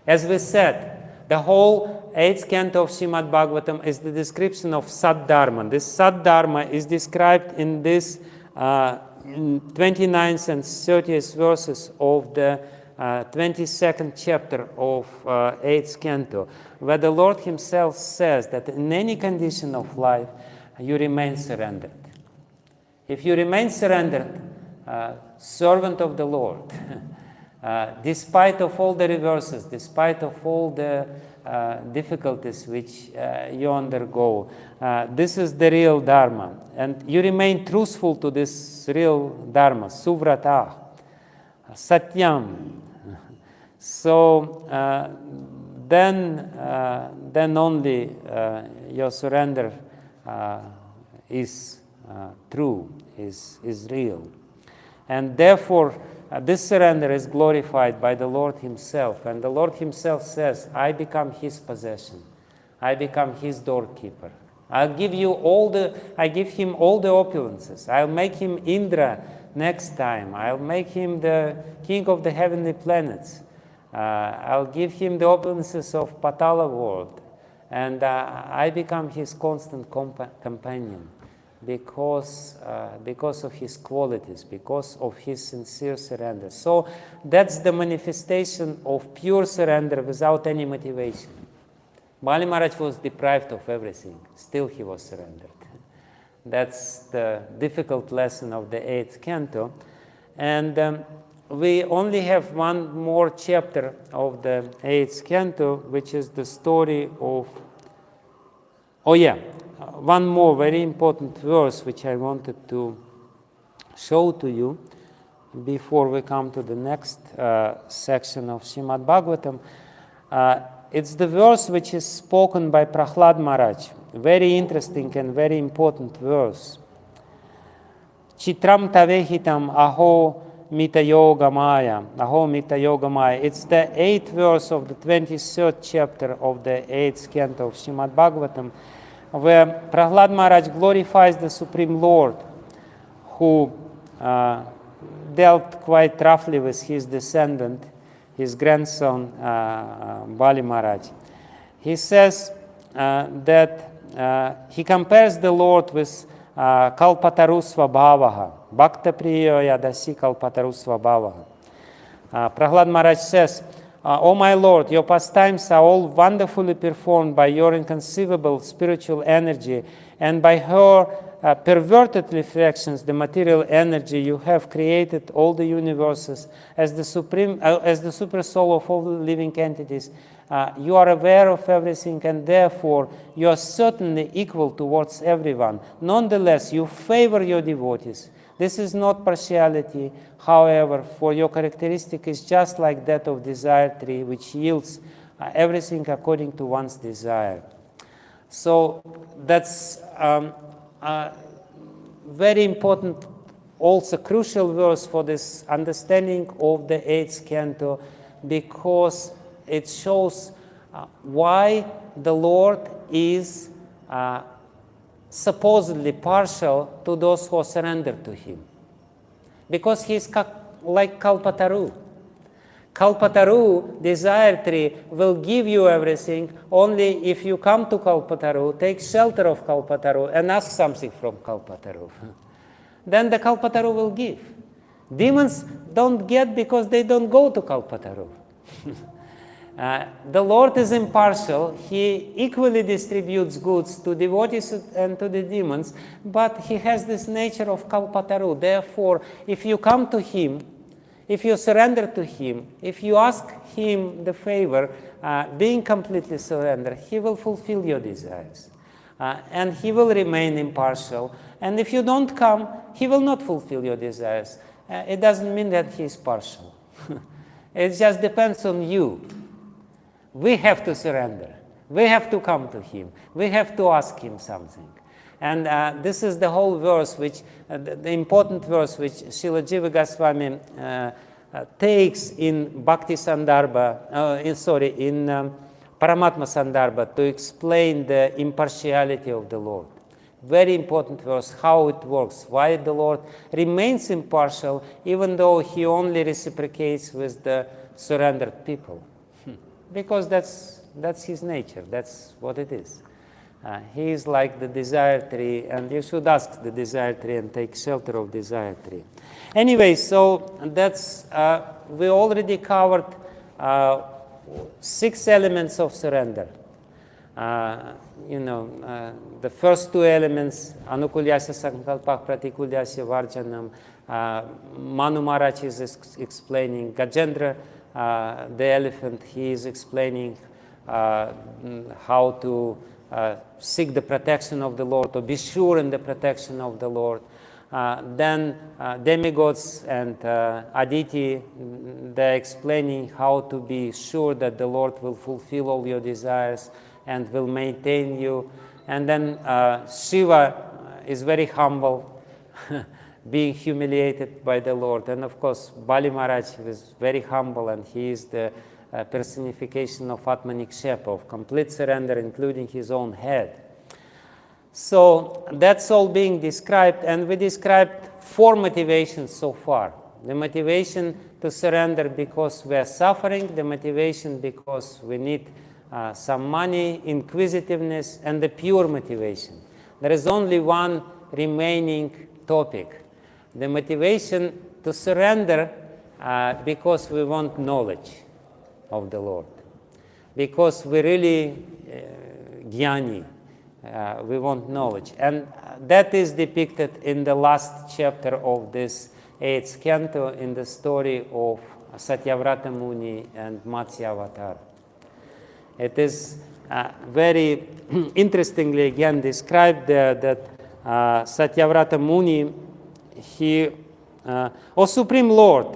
As we said, the whole 8th canto of Shrimad Bhagavatam is the description of Sat Dharma. This Sat Dharma is described in this 29th and 30th verses of the 22nd chapter of 8th canto, where the Lord himself says that in any condition of life, you remain surrendered. If you remain surrendered, servant of the Lord, despite of all the reverses, despite of all the difficulties which you undergo, this is the real Dharma. And you remain truthful to this real Dharma, Suvrata, Satyam. So then only your surrender is true, is real. And therefore, this surrender is glorified by the Lord himself. And the Lord himself says, I become his possession. I become his doorkeeper. I give him all the opulences. I'll make him Indra next time. I'll make him the king of the heavenly planets. I'll give him the opulences of Patala world. And I become his constant companion. Because of his qualities, because of his sincere surrender. So that's the manifestation of pure surrender without any motivation. Bali Maharaj was deprived of everything, still he was surrendered. That's the difficult lesson of the 8th canto. And we only have one more chapter of the 8th canto, which is the story of... one more very important verse which I wanted to show to you before we come to the next section of Shrimad Bhagavatam. It's the verse which is spoken by Prahlad Maharaj. Very interesting and very important verse. Chitram tavehitam aho mita yoga maya. Aho mita yoga maya. It's the 8th verse of the 23rd chapter of the 8th canto of Shrimad Bhagavatam, where Prahlad Maharaj glorifies the Supreme Lord, who dealt quite roughly with his descendant, his grandson, Bali Maharaj. He says that he compares the Lord with Kalpataru Svabhavaha, Bhakta Priyo Yadasi Kalpataru Svabhavaha. Prahlad Maharaj says, O my Lord, your pastimes are all wonderfully performed by your inconceivable spiritual energy, and by her perverted reflections, the material energy, you have created all the universes as the super soul of all living entities. You are aware of everything, and therefore you are certainly equal towards everyone. Nonetheless, you favor your devotees. This is not partiality, however, for your characteristic is just like that of desire tree, which yields everything according to one's desire. So that's very important, also crucial verse for this understanding of the 8th canto, because it shows why the Lord is supposedly partial to those who surrender to him. Because he is like Kalpataru. Kalpataru, desire tree, will give you everything only if you come to Kalpataru, take shelter of Kalpataru, and ask something from Kalpataru. Then the Kalpataru will give. Demons don't get because they don't go to Kalpataru. The Lord is impartial. He equally distributes goods to devotees and to the demons, but he has this nature of kalpataru. Therefore, if you come to him, if you surrender to him, if you ask him the favor, being completely surrendered, he will fulfill your desires. And he will remain impartial. And if you don't come, he will not fulfill your desires. It doesn't mean that he is partial. It just depends on you. We have to surrender. We have to come to him. We have to ask him something. And this is the whole verse, which the important verse which Srila Jiva Goswami takes in Bhakti Sandarbha, in Paramatma Sandarbha, to explain the impartiality of the Lord. Very important verse, how it works, why the Lord remains impartial, even though he only reciprocates with the surrendered people. Because that's his nature, that's what it is. He is like the desire tree, and you should ask the desire tree and take shelter of desire tree. Anyway, so that's, we already covered 6 elements of surrender. The first 2 elements, anukulyasya sankalpah pratikulyasya varjanam. Manu Maharaj is explaining, Gajendra, the elephant, he is explaining how to seek the protection of the Lord, to be sure in the protection of the Lord. Then demigods and Aditi, they're explaining how to be sure that the Lord will fulfill all your desires and will maintain you. And then Shiva is very humble, being humiliated by the Lord. And of course, Bali Maharaj is very humble, and he is the personification of Atmanikshepa, of complete surrender, including his own head. So that's all being described, and we described 4 motivations so far. The motivation to surrender because we are suffering, the motivation because we need some money, inquisitiveness, and the pure motivation. There is only one remaining topic. The motivation to surrender because we want knowledge of the Lord. Because we really jnani, we want knowledge. And that is depicted in the last chapter of this 8th canto, in the story of Satyavrata Muni and Matsya Avatar. It is very interestingly again described there that Satyavrata Muni, he, O Supreme Lord,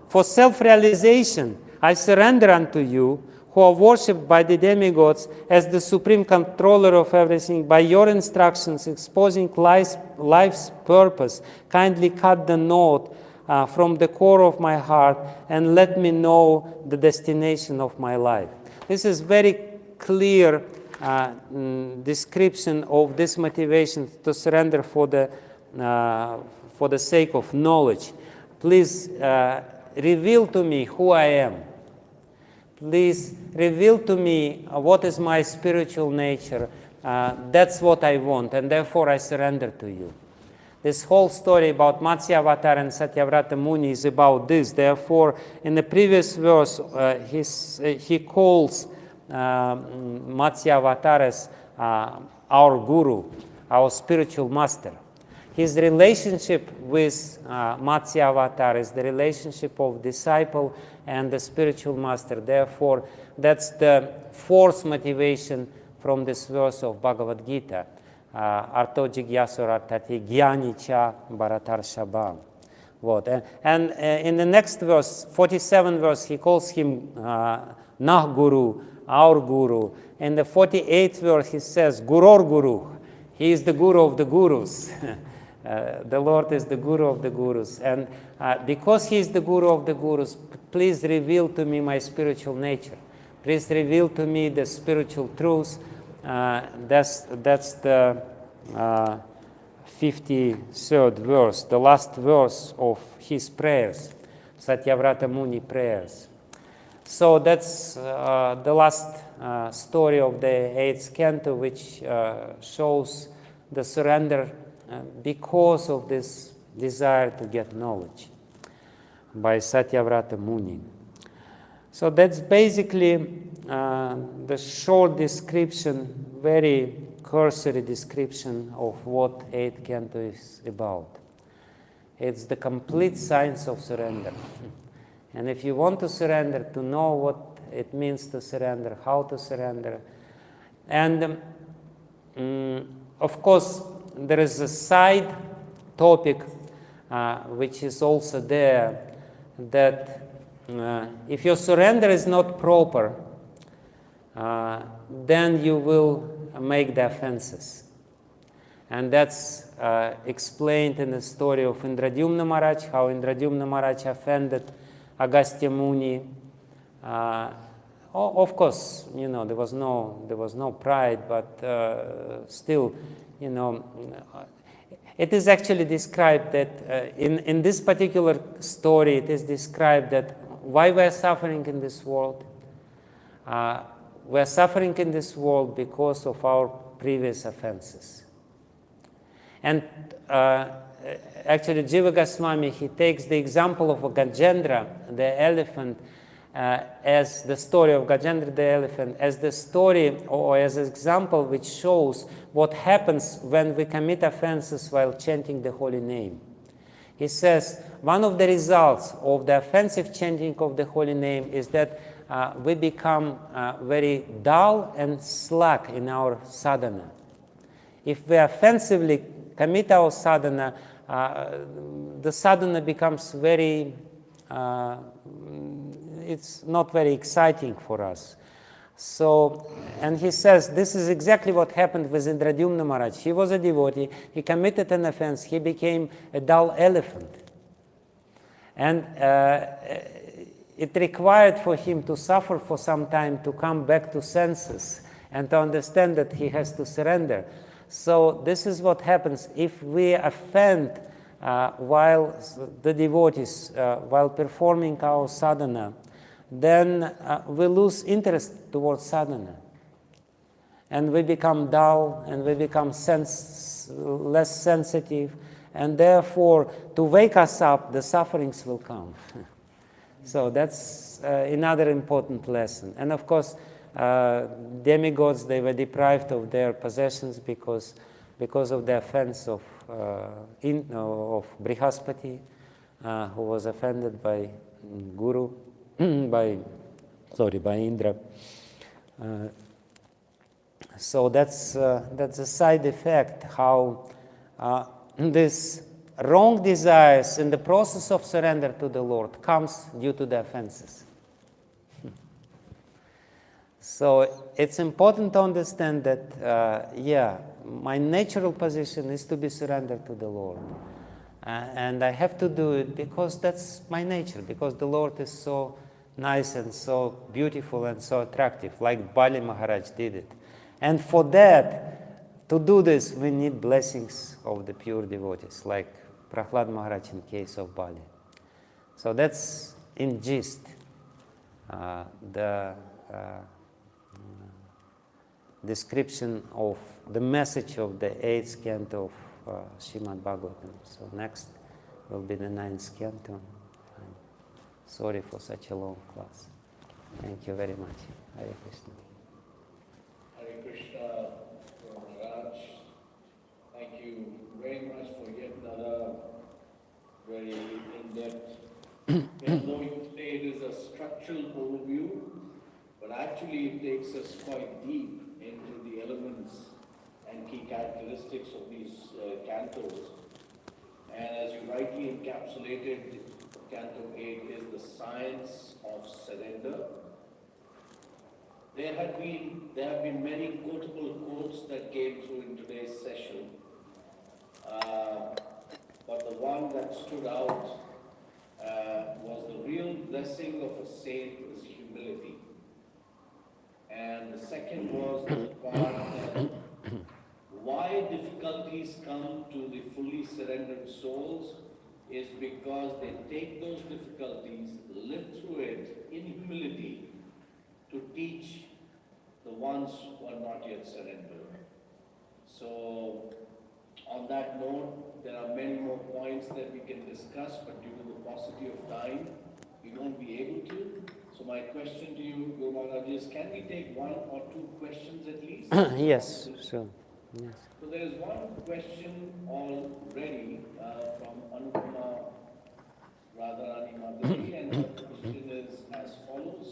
for self-realization I surrender unto you, who are worshipped by the demigods as the supreme controller of everything. By your instructions, exposing life's purpose, kindly cut the knot from the core of my heart and let me know the destination of my life. This is very clear description of this motivation to surrender for the sake of knowledge. Please reveal to me who I am. Please reveal to me what is my spiritual nature. That's what I want, and therefore I surrender to you. This whole story about Matsya Avatar and Satyavrata Muni is about this. Therefore, in the previous verse, he calls Matsya Avatar as our guru, our spiritual master. His relationship with Matsya Avatar is the relationship of disciple and the spiritual master. Therefore, that's the 4th motivation from this verse of Bhagavad Gita. Arto jigyasur artati gyani cha bharatar shabam. And in the next verse, 47th verse, he calls him Nah Guru, our Guru. In the 48th verse, he says Guror Guru. He is the Guru of the Gurus. The Lord is the Guru of the Gurus. And because he is the Guru of the Gurus, please reveal to me my spiritual nature. Please reveal to me the spiritual truths. That's the 53rd verse, the last verse of his prayers, Satyavrata Muni prayers. So that's the last story of the 8th canto, which shows the surrender because of this desire to get knowledge by Satyavrata Muni. So that's basically the short description, very cursory description of what 8th canto is about. It's the complete science of surrender. And if you want to surrender, to know what it means to surrender, how to surrender, and of course, there is a side topic which is also there, that if your surrender is not proper, then you will make the offenses. And that's explained in the story of Indradyumna Maharaj, how Indradyumna Maharaj offended Agastya Muni. Of course, there was no pride, but still, it is actually described that in this particular story, it is described that why we are suffering in this world. We are suffering in this world because of our previous offenses. And actually, Jiva Goswami, he takes the example of a Gajendra, the elephant, as the story of Gajendra the elephant, as the story or as an example which shows what happens when we commit offenses while chanting the holy name. He says, one of the results of the offensive chanting of the holy name is that we become very dull and slack in our sadhana. If we offensively commit our sadhana, the sadhana becomes very, it's not very exciting for us. So, and he says, this is exactly what happened with Indradyumna Maharaj. He was a devotee, he committed an offense, he became a dull elephant. And it required for him to suffer for some time to come back to senses and to understand that he has to surrender. So this is what happens if we offend while the devotees, while performing our sadhana, then we lose interest towards sadhana. And we become dull, and we become less sensitive, and therefore, to wake us up, the sufferings will come. So that's another important lesson. And of course, demigods, they were deprived of their possessions because of the offense of Brihaspati, who was offended by Guru, by Indra. So that's a side effect, how this wrong desires in the process of surrender to the Lord comes due to the offenses. So it's important to understand that, my natural position is to be surrendered to the Lord. And I have to do it because that's my nature, because the Lord is so nice and so beautiful and so attractive, like Bali Maharaj did it. And for that, to do this, we need blessings of the pure devotees, like Prahlad Maharaj in case of Bali. So that's in gist the description of the message of the 8th canto of Shrimad Bhagavatam. So next will be the 9th canto. Sorry for such a long class. Thank you very much. Hare Krishna. Hare Krishna, Maharaj. Thank you very much for yet another very in-depth. Though you say it is a structural overview, but actually it takes us quite deep into the elements and key characteristics of these cantos. And as you rightly encapsulated, Canto 8 is the science of surrender. There have been many quotable quotes that came through in today's session, but the one that stood out was the real blessing of a saint is humility. And the second was the part that why difficulties come to the fully surrendered souls is because they take those difficulties, live through it in humility to teach the ones who are not yet surrendered. So, on that note, there are many more points that we can discuss, but due to the paucity of time, we won't be able to. So my question to you, Guru Maharaj, judges, can we take one or two questions at least? Yes, sure. Yes. So there is one question already from Anupama Radharani Madhavi, and her question is as follows.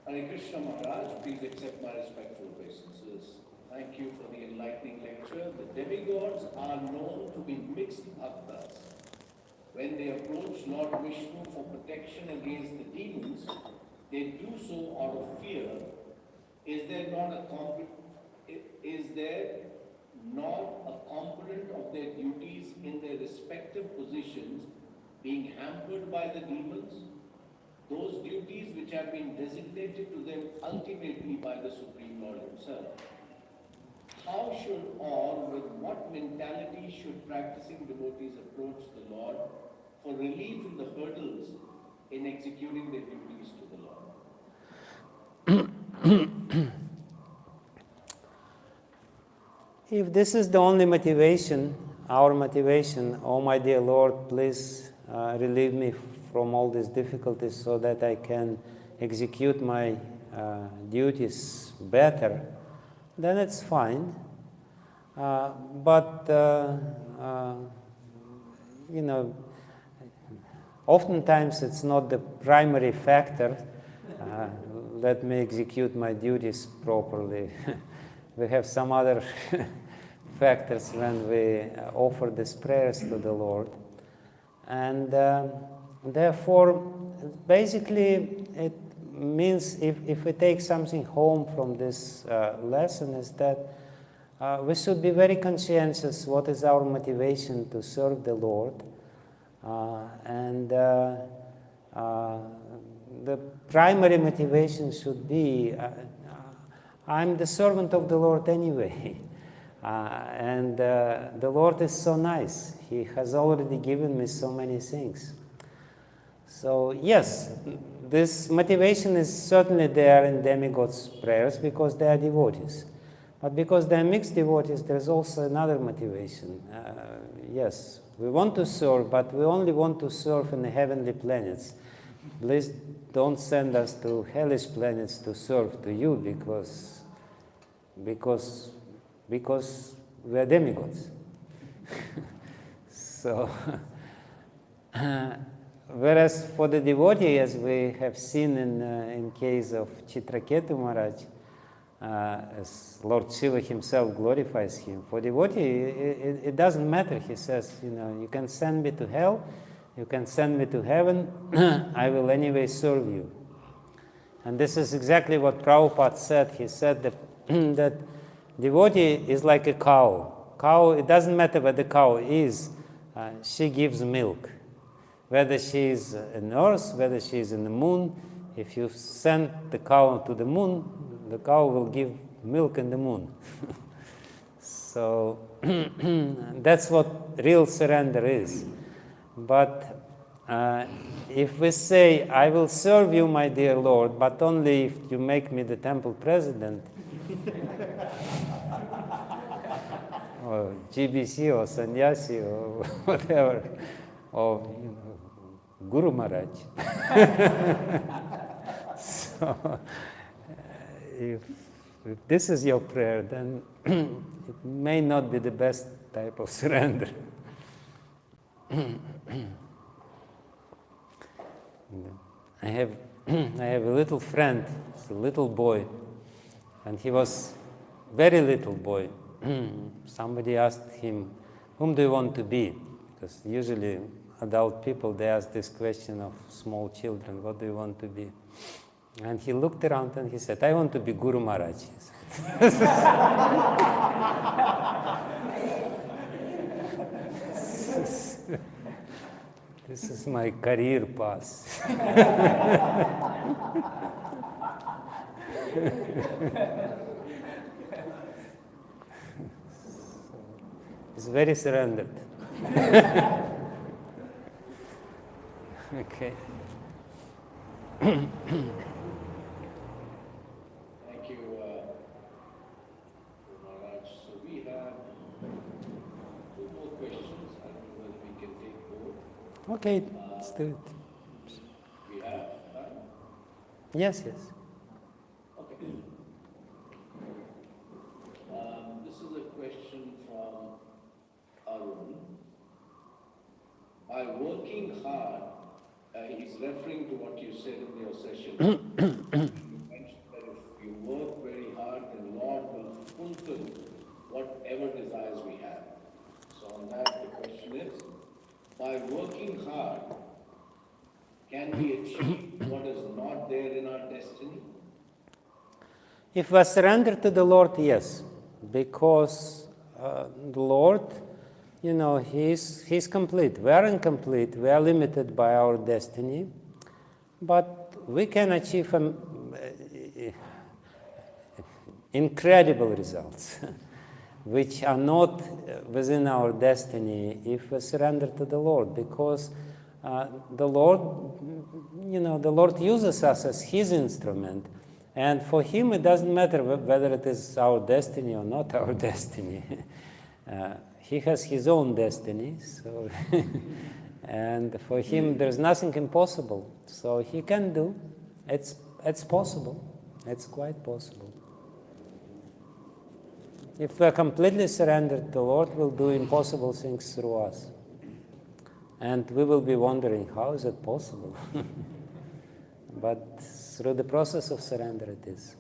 Hare Krishna Maharaj, please accept my respectful obeisances. Thank you for the enlightening lecture. The demigods are known to be mixed bhaktas. When they approach Lord Vishnu for protection against the demons, they do so out of fear. Is there not a component of their duties in their respective positions being hampered by the demons? Those duties which have been designated to them ultimately by the Supreme Lord Himself. How should or with what mentality should practicing devotees approach the Lord for relief in the hurdles in executing their duties to the Lord? If this is the only motivation, our motivation, oh my dear Lord, please relieve me from all these difficulties so that I can execute my duties better, then it's fine. But oftentimes it's not the primary factor. Let me execute my duties properly. We have some other factors when we offer these prayers to the Lord. And therefore, basically, it means if we take something home from this lesson is that we should be very conscientious what is our motivation to serve the Lord. And the primary motivation should be, I'm the servant of the Lord anyway. And the Lord is so nice. He has already given me so many things. So yes, this motivation is certainly there in demigods' prayers because they are devotees. But because they are mixed devotees, there's also another motivation. Yes, we want to serve, but we only want to serve in the heavenly planets. Please don't send us to hellish planets to serve to you because we are demigods. So, whereas for the devotee, as we have seen in case of Chitraketu Maharaj, as Lord Shiva himself glorifies him, for devotee, it doesn't matter. He says, you can send me to hell, you can send me to heaven, I will anyway serve you. And this is exactly what Prabhupada said. He said that, that devotee is like a cow. Cow, it doesn't matter where the cow is, she gives milk. Whether she is in earth, whether she is in the moon, if you send the cow to the moon, the cow will give milk in the moon. So that's what real surrender is. But if we say, I will serve you, my dear Lord, but only if you make me the temple president, or GBC, or sannyasi, or whatever, or Guru Maharaj. So, if this is your prayer, then it may not be the best type of surrender. I have a little friend, a little boy, and he was very little boy. Somebody asked him, whom do you want to be? Because usually adult people, they ask this question of small children, what do you want to be? And he looked around and he said, I want to be Guru Maharaj. This is my career path. He's very surrendered. Okay. Thank you, Maharaj. So we have two more questions. I don't know whether we can take both. Okay, let's do it. We have time? Yes, yes. Okay. This is a question from Arun. By working hard, he's referring to what you said in your session. You mentioned that if you work very hard, then Lord will fulfill whatever desires we have. So on that, the question is, by working hard, can we achieve what is not there in our destiny? If we surrender to the Lord, yes, because the Lord, He's complete. We are incomplete. We are limited by our destiny, but we can achieve incredible results, which are not within our destiny if we surrender to the Lord, because the Lord, the Lord uses us as His instrument. And for Him, it doesn't matter whether it is our destiny or not our destiny. He has His own destiny, so and for Him, there's nothing impossible. So He can do. It's possible. It's quite possible. If we're completely surrendered, the Lord will do impossible things through us. And we will be wondering, how is it possible? But through the process of surrender, it is.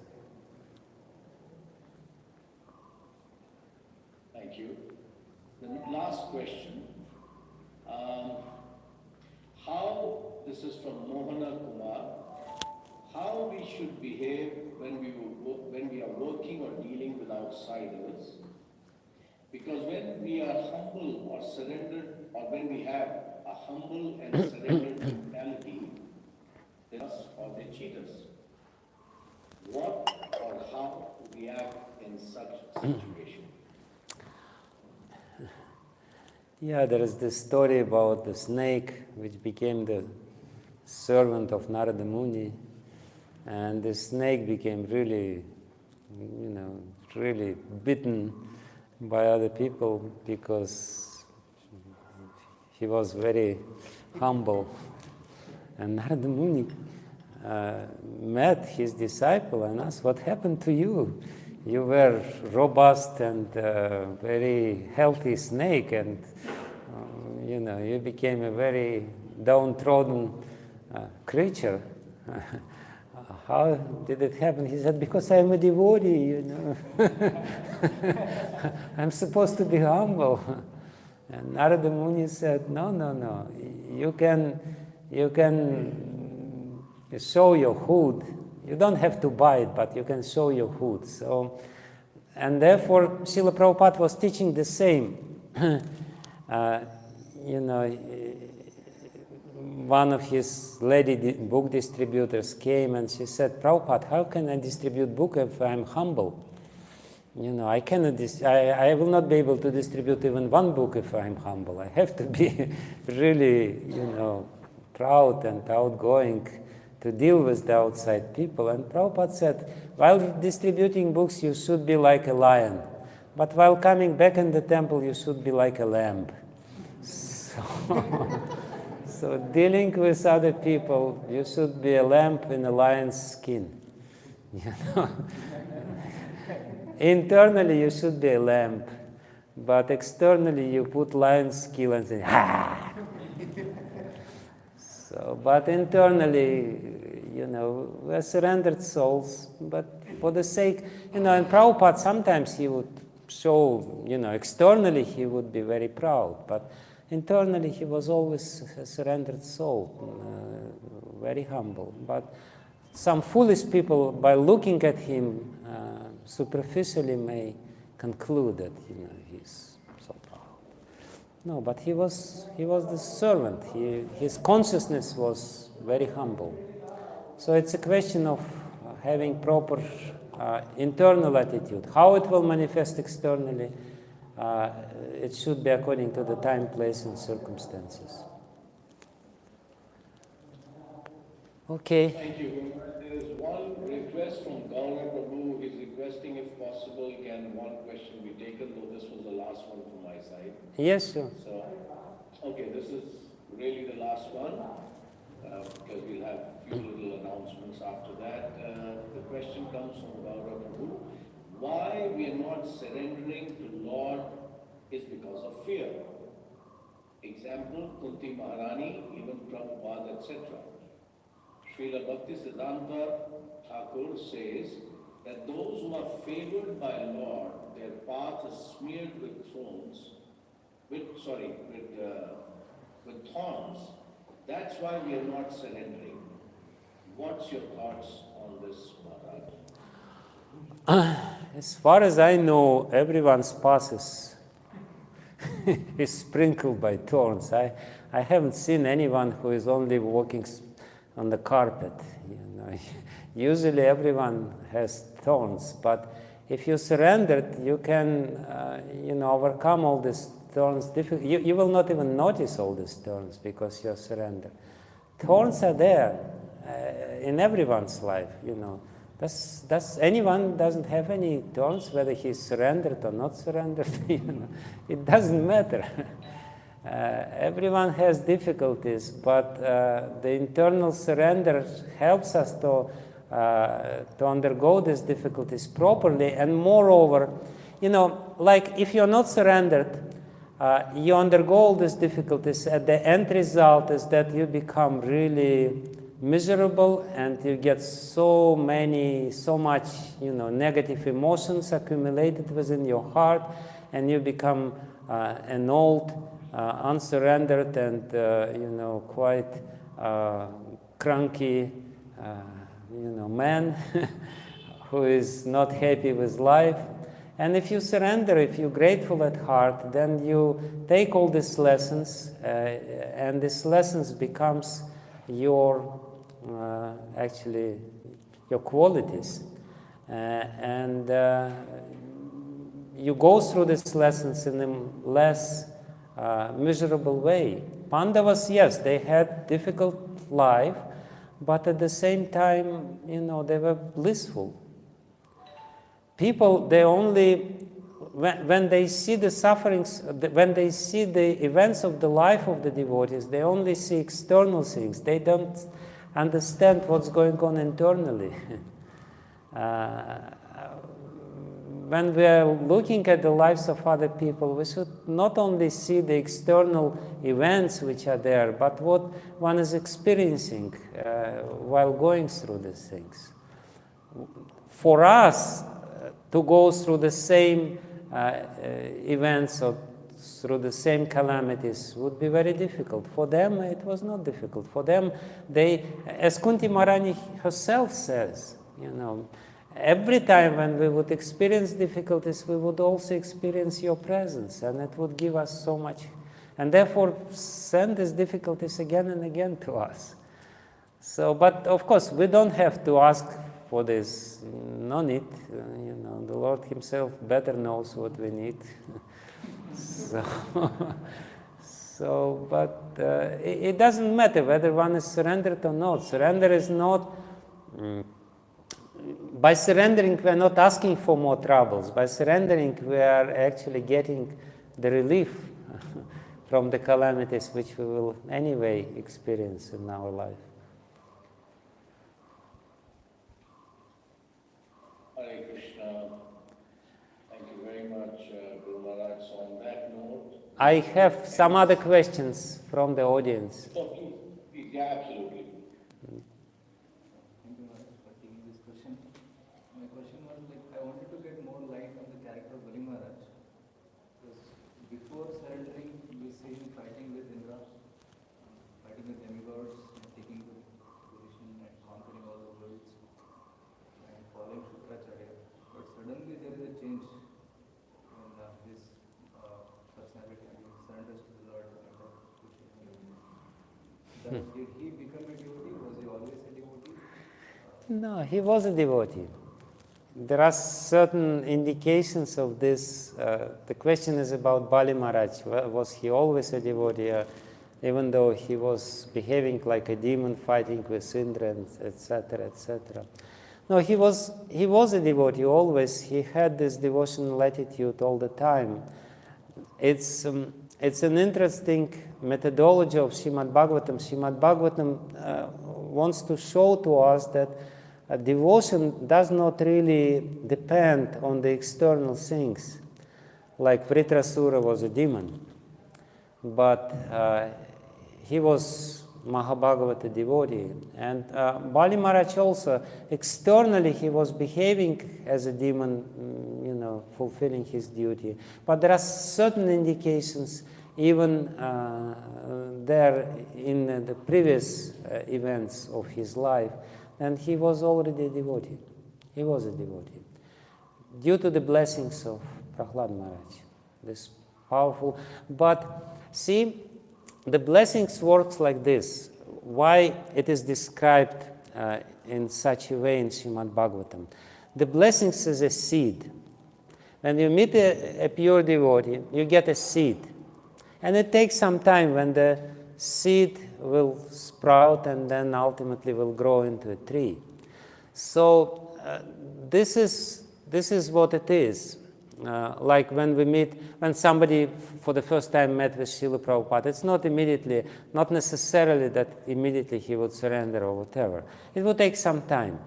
Thank you. The last question. This is from Mohana Kumar, how we should behave when we are working or dealing with outsiders? Because when we are humble or surrendered, or when we have a humble and surrendered mentality, they us or they cheat us. What or how to react in such situation? Yeah, there is this story about the snake which became the servant of Narada Muni, and the snake became really, really bitten by other people because he was very humble. And Narada Muni met his disciple and asked, what happened to you? You were robust and very healthy snake, and you became a very downtrodden creature. How did it happen? He said, because I'm a devotee, I'm supposed to be humble. And Narada Muni said, no. You can show your hood. You don't have to buy it, but you can show your hood. So, and therefore, Srila Prabhupada was teaching the same. One of his lady book distributors came and she said, Prabhupada, how can I distribute book if I'm humble? I cannot. I will not be able to distribute even one book if I'm humble. I have to be really, proud and outgoing to deal with the outside people. And Prabhupada said, while distributing books, you should be like a lion. But while coming back in the temple, you should be like a lamb. So dealing with other people, you should be a lamb in a lion's skin. Internally, you should be a lamb, but externally, you put lion's skin and say, "Ha!" So, but internally, we're surrendered souls. But for the sake, and Prabhupada, sometimes he would show, externally he would be very proud, but internally he was always a surrendered soul, very humble. But some foolish people, by looking at him, superficially may conclude that he's so proud. No, but he was the servant. His consciousness was very humble. So it's a question of having proper internal attitude. How it will manifest externally, it should be according to the time, place, and circumstances. Okay. Thank you. There is one request from Gaurav Prabhu. He's requesting, if possible, can one question be taken, though this was the last one from my side. Yes, sure. So, okay, this is really the last one. because we'll have a few little announcements after that. The question comes from Gaurav Prabhu. Why we are not surrendering to Lord is because of fear. Example, Kunti Maharani, even Prabhupada, etc. Srila Bhakti Siddhanta Thakur says that those who are favored by Lord, their path is smeared with thorns. That's why we are not surrendering. What's your thoughts on this, Maharaj? As far as I know, everyone's path is sprinkled by thorns. I haven't seen anyone who is only walking on the carpet. Usually everyone has thorns, but if you surrendered, you can overcome all these thorns. You will not even notice all these thorns because you are surrendered. Thorns are there in everyone's life. Does anyone doesn't have any thorns, whether he's surrendered or not surrendered? It doesn't matter. Everyone has difficulties, but the internal surrender helps us to undergo these difficulties properly. And moreover, like if you're not surrendered, you undergo all these difficulties. At the end result is that you become really miserable, and you get so much negative emotions accumulated within your heart, and you become an old, unsurrendered, and quite cranky man who is not happy with life. And if you surrender, if you're grateful at heart, then you take all these lessons, and these lessons becomes your your qualities, and you go through these lessons in a less miserable way. Pandavas, yes, they had difficult life, but at the same time, they were blissful. People, they only, when they see the sufferings, when they see the events of the life of the devotees, they only see external things. They don't understand what's going on internally. When we are looking at the lives of other people, we should not only see the external events which are there, but what one is experiencing while going through these things. For us to go through the same events or through the same calamities would be very difficult. For them, it was not difficult. For them, as Kunti Maharani herself says, every time when we would experience difficulties, we would also experience your presence, and it would give us so much. And therefore, send these difficulties again and again to us. So, but of course, we don't have to ask for this. No need. The Lord Himself better knows what we need. But it doesn't matter whether one is surrendered or not. Surrender is not. By surrendering, we are not asking for more troubles. By surrendering, we are actually getting the relief from the calamities which we will anyway experience in our life. Hare Krishna. Thank you very much, Guru Maharaj. So on that note, I have some other questions from the audience. Oh, please. Yeah, absolutely. Thank you, Maharaj, for taking this question. My question was I wanted to get more light on the character of Bali Maharaj. Because before surrendering, we see him fighting with Indra, fighting with demigods, and taking the position and conquering all the worlds, and following Shukracharya. But suddenly there is a change in his personality, and he surrenders to the Lord. Did he become a devotee? Was he always a devotee? No, he was a devotee. There are certain indications of this. The question is about Bali Maharaj. Was he always a devotee, even though he was behaving like a demon, fighting with Indra, etc., etc.? No, he was a devotee always. He had this devotional attitude all the time. It's it's an interesting methodology of Shrimad Bhagavatam. Shrimad Bhagavatam wants to show to us that devotion does not really depend on the external things. Like Vritrasura was a demon, but he was Mahabhagavata devotee. And Bali Maharaj also, externally he was behaving as a demon, fulfilling his duty. But there are certain indications, even there in the previous events of his life, and he was already a devotee. He was a devotee. Due to the blessings of Prahlad Maharaj, this powerful. But see, the blessings works like this. Why it is described in such a way in Shrimad Bhagavatam? The blessings is a seed. When you meet a pure devotee, you get a seed. And it takes some time when the seed will sprout and then ultimately will grow into a tree. So this is what it is. Like when somebody for the first time met with Srila Prabhupada, it's not necessarily that immediately he would surrender or whatever. It will take some time.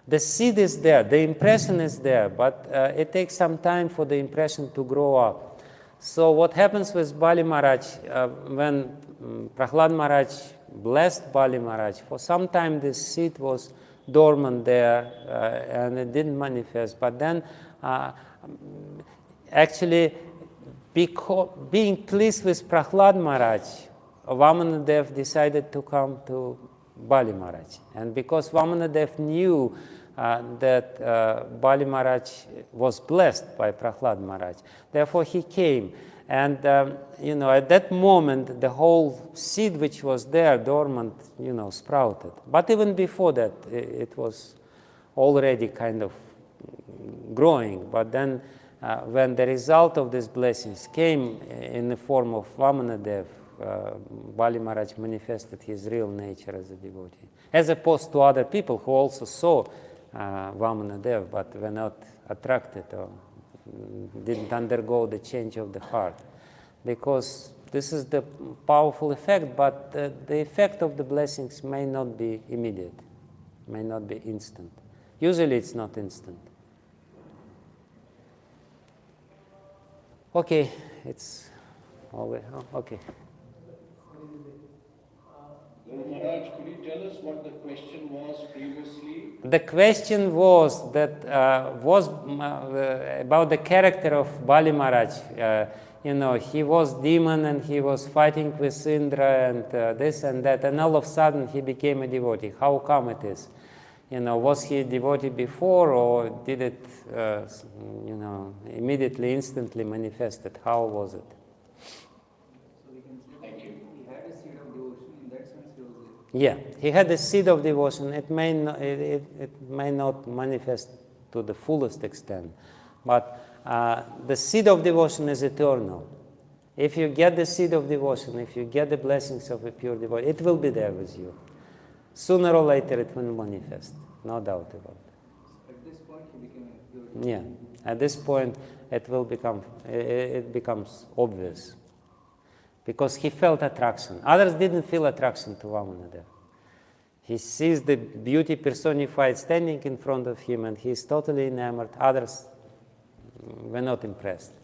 The seed is there, the impression is there, but it takes some time for the impression to grow up. So what happens with Bali Maharaj, when Prahlad Maharaj blessed Bali Maharaj, for some time this seed was dormant there and it didn't manifest. But then actually, being pleased with Prahlad Maharaj, Vamanadev decided to come to Bali Maharaj. And because Vamanadev knew that Bali Maharaj was blessed by Prahlad Maharaj, therefore he came. And at that moment, the whole seed which was there, dormant, sprouted. But even before that, it was already kind of growing. But then when the result of these blessings came in the form of Vamanadev, Bali Maharaj manifested his real nature as a devotee, as opposed to other people who also saw Vamanadev but were not attracted or didn't undergo the change of the heart. Because this is the powerful effect, but the effect of the blessings may not be immediate, may not be instant. Usually it's not instant. Okay, it's over. Okay. Guru Maharaj, could you tell us what the question was previously? The question was that about the character of Bali Maharaj. He was demon and he was fighting with Indra and this and that, and all of a sudden he became a devotee. How come it is? Was he a devotee before, or did it, immediately, instantly manifested? How was it? So we can say Thank you. he had a seed of devotion. In that sense, he was there. Yeah, he had a seed of devotion. It may not manifest to the fullest extent, but the seed of devotion is eternal. If you get the seed of devotion, if you get the blessings of a pure devotee, it will be there with you. Sooner or later it will manifest, no doubt about it. At this point, he became a devotee. Yeah, at this point it becomes obvious. Because he felt attraction. Others didn't feel attraction to Vamanadev. He sees the beauty personified standing in front of him and he is totally enamored. Others were not impressed.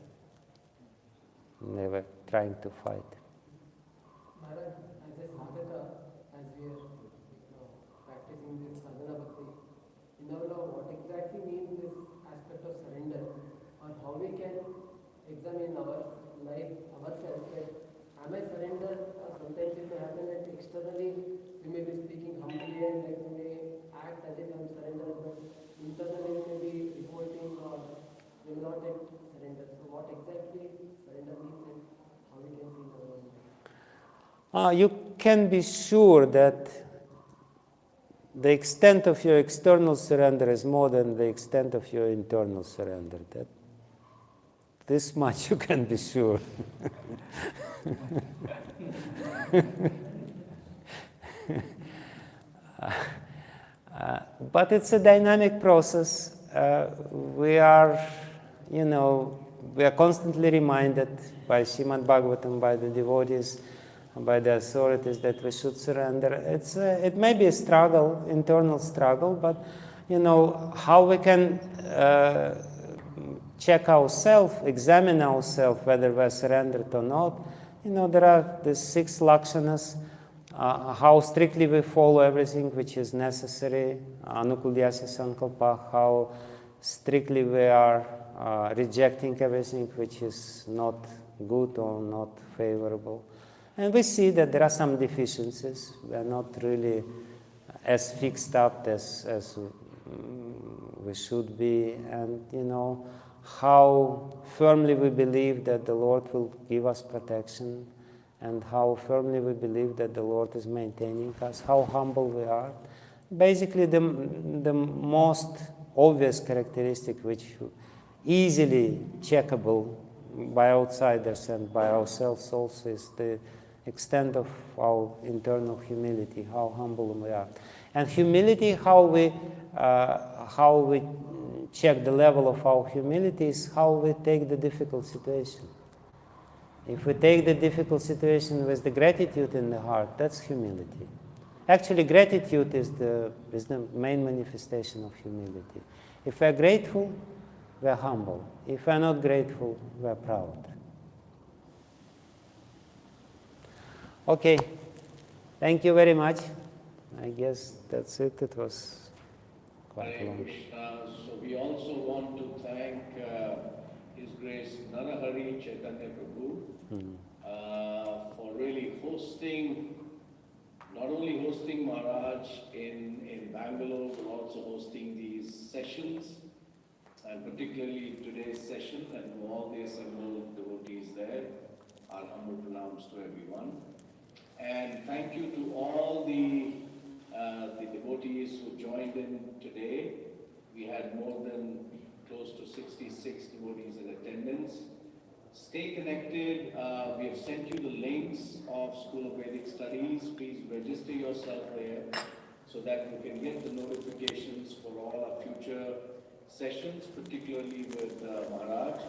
They were trying to fight. Maharaj, as a sadhaka, as we are practicing this sadhana bhakti, in our law, what exactly means this aspect of surrender, or how we can examine our life, ourselves, that am I surrendered, or sometimes it may happen that externally we may be speaking humbly and like we may act as if I'm surrendered, but internally we may be revolting or we may not take surrender. So what exactly surrender means and how we can see our own life? You can be sure that the extent of your external surrender is more than the extent of your internal surrender. That this much you can be sure. But it's a dynamic process. We are, we are constantly reminded by Shrimad Bhagavatam, by the devotees, by the authorities that we should surrender. It may be a struggle, internal struggle, but how we can check ourselves, examine ourselves whether we're surrendered or not. There are the 6 lakshanas, how strictly we follow everything which is necessary, anukulyasya sankalpa, how strictly we are rejecting everything which is not good or not favorable. And we see that there are some deficiencies. We are not really as fixed up as we should be. And, how firmly we believe that the Lord will give us protection, and how firmly we believe that the Lord is maintaining us, how humble we are. Basically, the most obvious characteristic which easily checkable by outsiders and by ourselves also is the extent of our internal humility, how humble we are. And humility, how we check the level of our humility is how we take the difficult situation. If we take the difficult situation with the gratitude in the heart, that's humility. Actually, gratitude is the main manifestation of humility. If we're grateful, we're humble. If we're not grateful, we're proud. Okay, thank you very much. I guess that's it. It was quite Hare long. Krishna. So we also want to thank His Grace Narahari Chaitanya Prabhu for really hosting, not only hosting Maharaj in Bangalore, but also hosting these sessions, and particularly today's session, and to all the assembled devotees there. Our humble pranams to everyone. And thank you to all the devotees who joined in today. We had more than close to 66 devotees in attendance. Stay connected. We have sent you the links of School of Vedic Studies. Please register yourself there so that you can get the notifications for all our future sessions, particularly with Maharaj.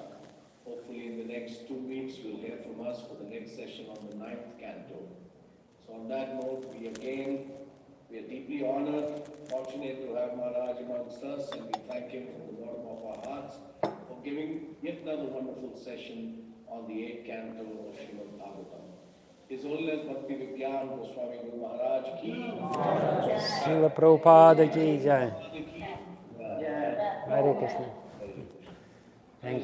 Hopefully in the next 2 weeks you'll hear from us for the next session on the 9th canto. So on that note, we are deeply honored, fortunate to have Maharaj amongst us, and we thank him from the bottom of our hearts for giving yet another wonderful session on the 8th canto of Shrimad Bhagavatam. His Holiness Bhakti Vigyan Goswami Guru Maharaj ki Srila Prabhupada ki jai. Ki Hare Krishna. Thank you.